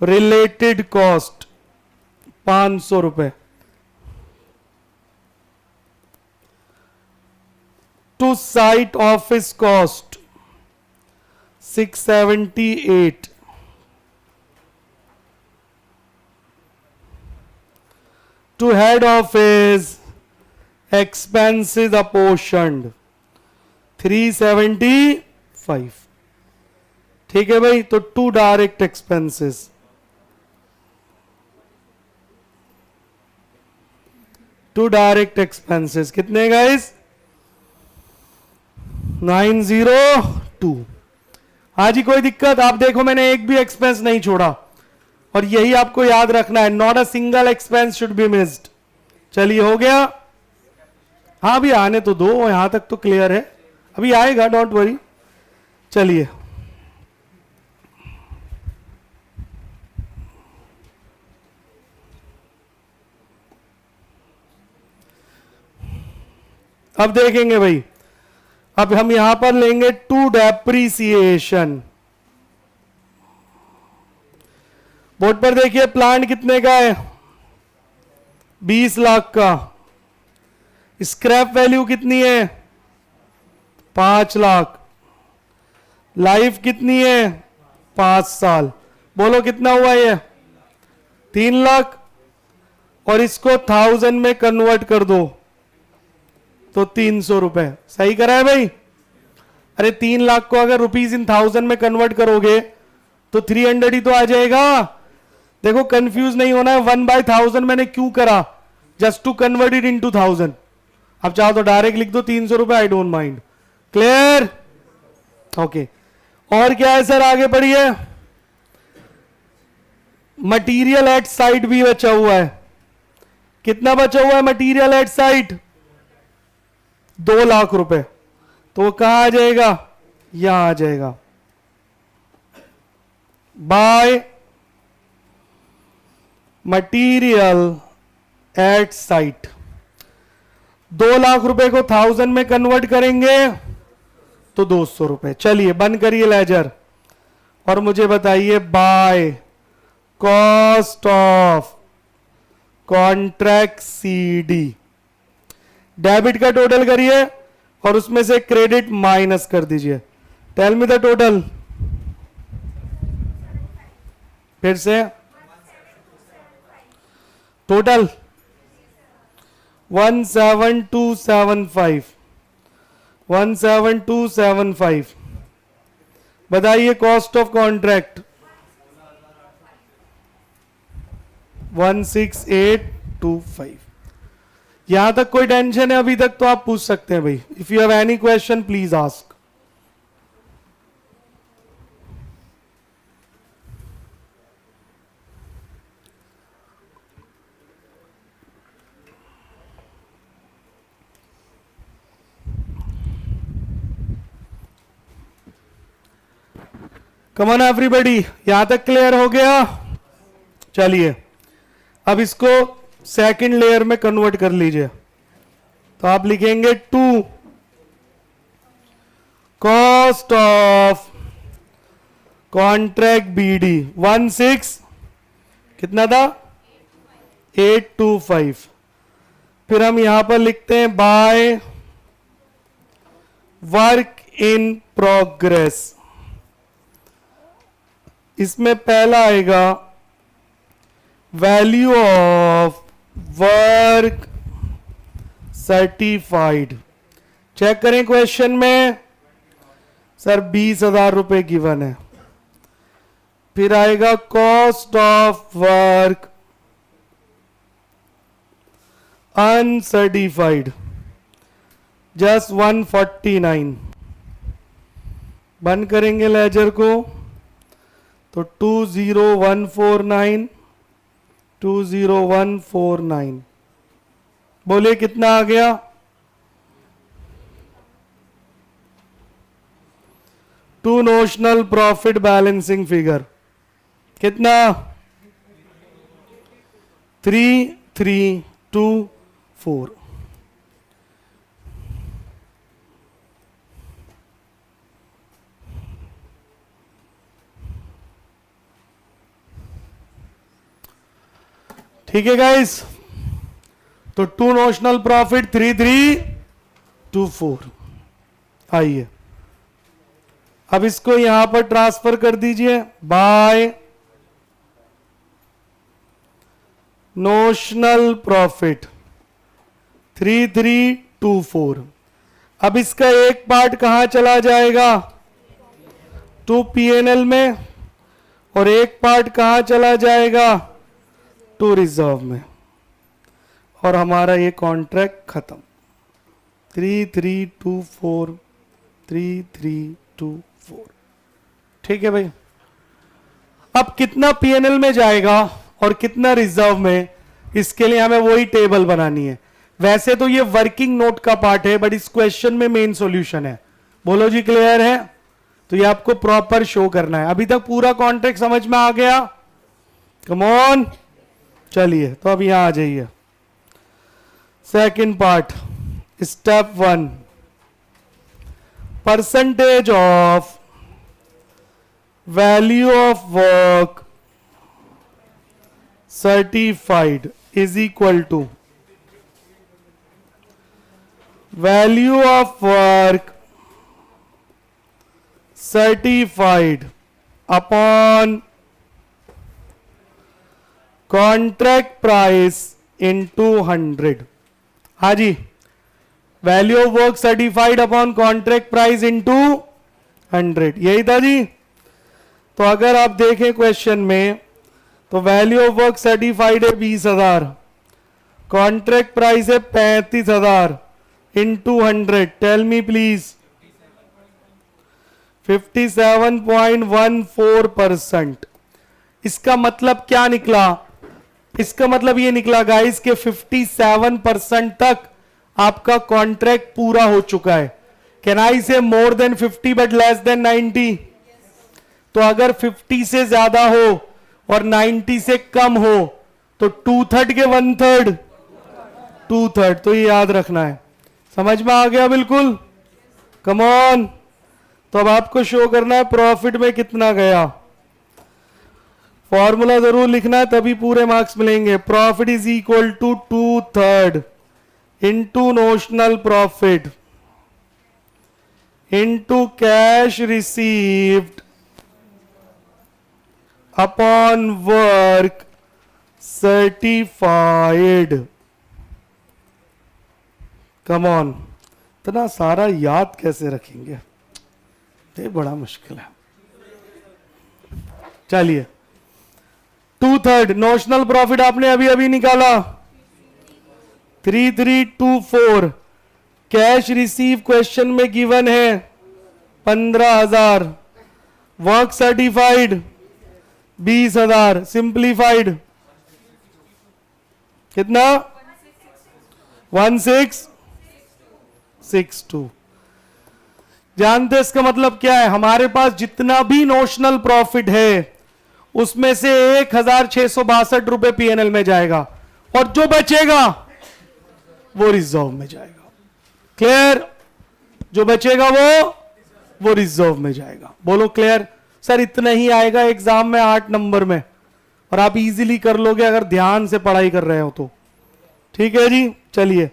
रिलेटेड कॉस्ट 500 रुपए। 2 site office cost 678। 2 head office expenses apportioned 375। ठीक है भाई। तो 2 डायरेक्ट एक्सपेंसेस, 2 डायरेक्ट एक्सपेंसेस कितने गाइस, 902। हाँ जी, कोई दिक्कत, आप देखो मैंने एक भी एक्सपेंस नहीं छोड़ा, और यही आपको याद रखना है, not a single expense should be missed. चलिए हो गया। हाँ अभी आने तो दो, यहां तक तो क्लियर है, अभी आएगा, डोंट वरी। चलिए अब देखेंगे भाई, अब हम यहां पर लेंगे 2 डेप्रीसिएशन। बोर्ड पर देखिए प्लांट कितने का है, 20 लाख का। स्क्रैप वैल्यू कितनी है, 5 लाख। लाइफ कितनी है, 5 साल। बोलो कितना हुआ ये, 3 लाख। और इसको 1000 में कन्वर्ट कर दो तो 300 रुपए। सही करा है भाई। अरे 3 लाख को अगर रुपीज इन 1000 में कन्वर्ट करोगे तो 300 ही तो आ जाएगा। देखो कंफ्यूज नहीं होना है, 1/1000 मैंने क्यों करा, just to convert it into 1000। अब चाहो तो डायरेक्ट लिख दो 300 रुपए, I don't mind. Clear, okay. और क्या है सर, आगे बढ़िए। मटीरियल एट साइट भी बचा हुआ है। कितना बचा हुआ है मटीरियल एट साइट, 2 लाख रुपए। तो वो कहां आ जाएगा, यहां आ जाएगा। By material at site, 2 lakh रुपए को 1000 में कन्वर्ट करेंगे तो 200 रुपए। चलिए बंद करिए लेजर और मुझे बताइए by cost of contract CD. Debit का टोटल करिए और उसमें से क्रेडिट माइनस कर दीजिए। टेल मी द टोटल, फिर से टोटल 17275, 17275। बताइए कॉस्ट ऑफ कॉन्ट्रैक्ट 16825। यहां तक कोई टेंशन है अभी तक तो आप पूछ सकते हैं भाई। If you have any question please ask. Come on everybody, यहां तक क्लियर हो गया? चलिए अब इसको सेकंड लेयर में कन्वर्ट कर लीजिए। तो आप लिखेंगे 2 कॉस्ट ऑफ कॉन्ट्रैक्ट बीडी 16 कितना था 825। फिर हम यहां पर लिखते हैं बाय वर्क इन प्रोग्रेस। इसमें पहला आएगा value of work certified. Check करें क्वेश्चन में, सर 20,000 रुपए गिवन है। फिर आएगा cost of work uncertified just 149। बंद करेंगे लेजर को तो 20149, 20149। बोलिए कितना आ गया? To notional profit balancing figure कितना 3324। ठीक है गाइस, तो टू नोशनल प्रॉफिट 3324। आइए अब इसको यहां पर ट्रांसफर कर दीजिए बाय नोशनल प्रॉफिट 3324। अब इसका एक पार्ट कहां चला जाएगा टू पीएनएल में, और एक पार्ट कहां चला जाएगा टू रिजर्व में, और हमारा ये कॉन्ट्रैक्ट खत्म। 3324, 3324। ठीक है भाई। अब कितना पीएनएल में जाएगा और कितना रिजर्व में, इसके लिए हमें वही टेबल बनानी है। वैसे तो ये वर्किंग नोट का पार्ट है, बट इस क्वेश्चन में मेन सॉल्यूशन है। बोलो जी क्लियर है? तो ये आपको प्रॉपर शो करना है। अभी तक पूरा कॉन्ट्रैक्ट समझ में आ गया? कम ऑन, चलिए तो अब यहां आ जाइए। Second part, step 1, percentage of value of work certified is equal to value of work certified upon contract price into 100। हाँ जी, value of work certified upon contract price into 100, यही था जी। तो अगर आप देखें क्वेश्चन में, तो वैल्यू ऑफ वर्क सर्टिफाइड है 20,000, कॉन्ट्रैक्ट प्राइस है 35,000 इनटू 100। Tell me please 57.14%। इसका मतलब क्या निकला? इसका मतलब ये निकला गाइस कि 57% तक आपका कॉन्ट्रैक्ट पूरा हो चुका है। कैन आई से more than 50 but less than 90? तो अगर 50 से ज्यादा हो और 90 से कम हो तो 2/3 के 1/3, 2/3। तो ये याद रखना है। समझ में आ गया बिल्कुल? Come on. तो अब आपको शो करना है प्रॉफिट में कितना गया। फॉर्मूला जरूर लिखना है तभी पूरे मार्क्स मिलेंगे। Profit is equal to 2/3 into notional profit into cash received upon work certified. Come on, इतना सारा याद कैसे रखेंगे, ये बड़ा मुश्किल है. चलिए 2/3 नोशनल प्रॉफिट आपने अभी अभी निकाला 3324. कैश रिसीव क्वेश्चन में गिवन है 15,000. Work certified 20,000. सिंप्लीफाइड कितना 1662. जानते हैं इसका मतलब क्या है? हमारे पास जितना भी नोशनल प्रॉफिट है उसमें से 1,662 रुपए पीएनएल में जाएगा और जो बचेगा वो रिजर्व में जाएगा. क्लियर? जो बचेगा वो रिजर्व में जाएगा. बोलो क्लियर? सर इतना ही आएगा एग्जाम में 8 नंबर में और आप इजीली कर लोगे अगर ध्यान से पढ़ाई कर रहे हो तो. ठीक है जी, चलिए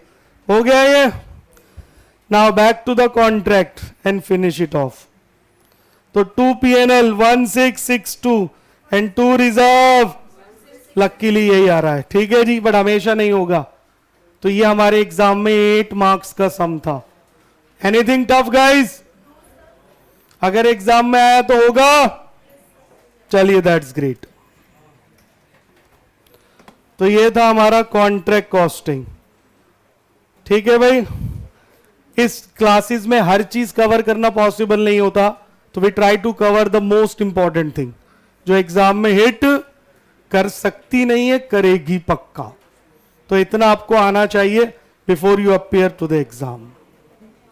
हो गया ये. Now back to the contract and finish it off. तो 2 पीएनएल 1662 एंड 2 रिजर्व. लकीली यही आ रहा है. ठीक है जी, बट हमेशा नहीं होगा. तो ये हमारे एग्जाम में 8 मार्क्स का सम था. Anything tough guys? अगर एग्जाम में आया तो होगा. चलिए दैट्स ग्रेट. तो ये था हमारा कॉन्ट्रैक्ट कॉस्टिंग. ठीक है भाई, इस क्लासेस में हर चीज कवर करना पॉसिबल नहीं होता, तो we try to cover the most important thing जो एग्जाम में हिट कर सकती नहीं है, करेगी पक्का. तो इतना आपको आना चाहिए before you appear to the exam.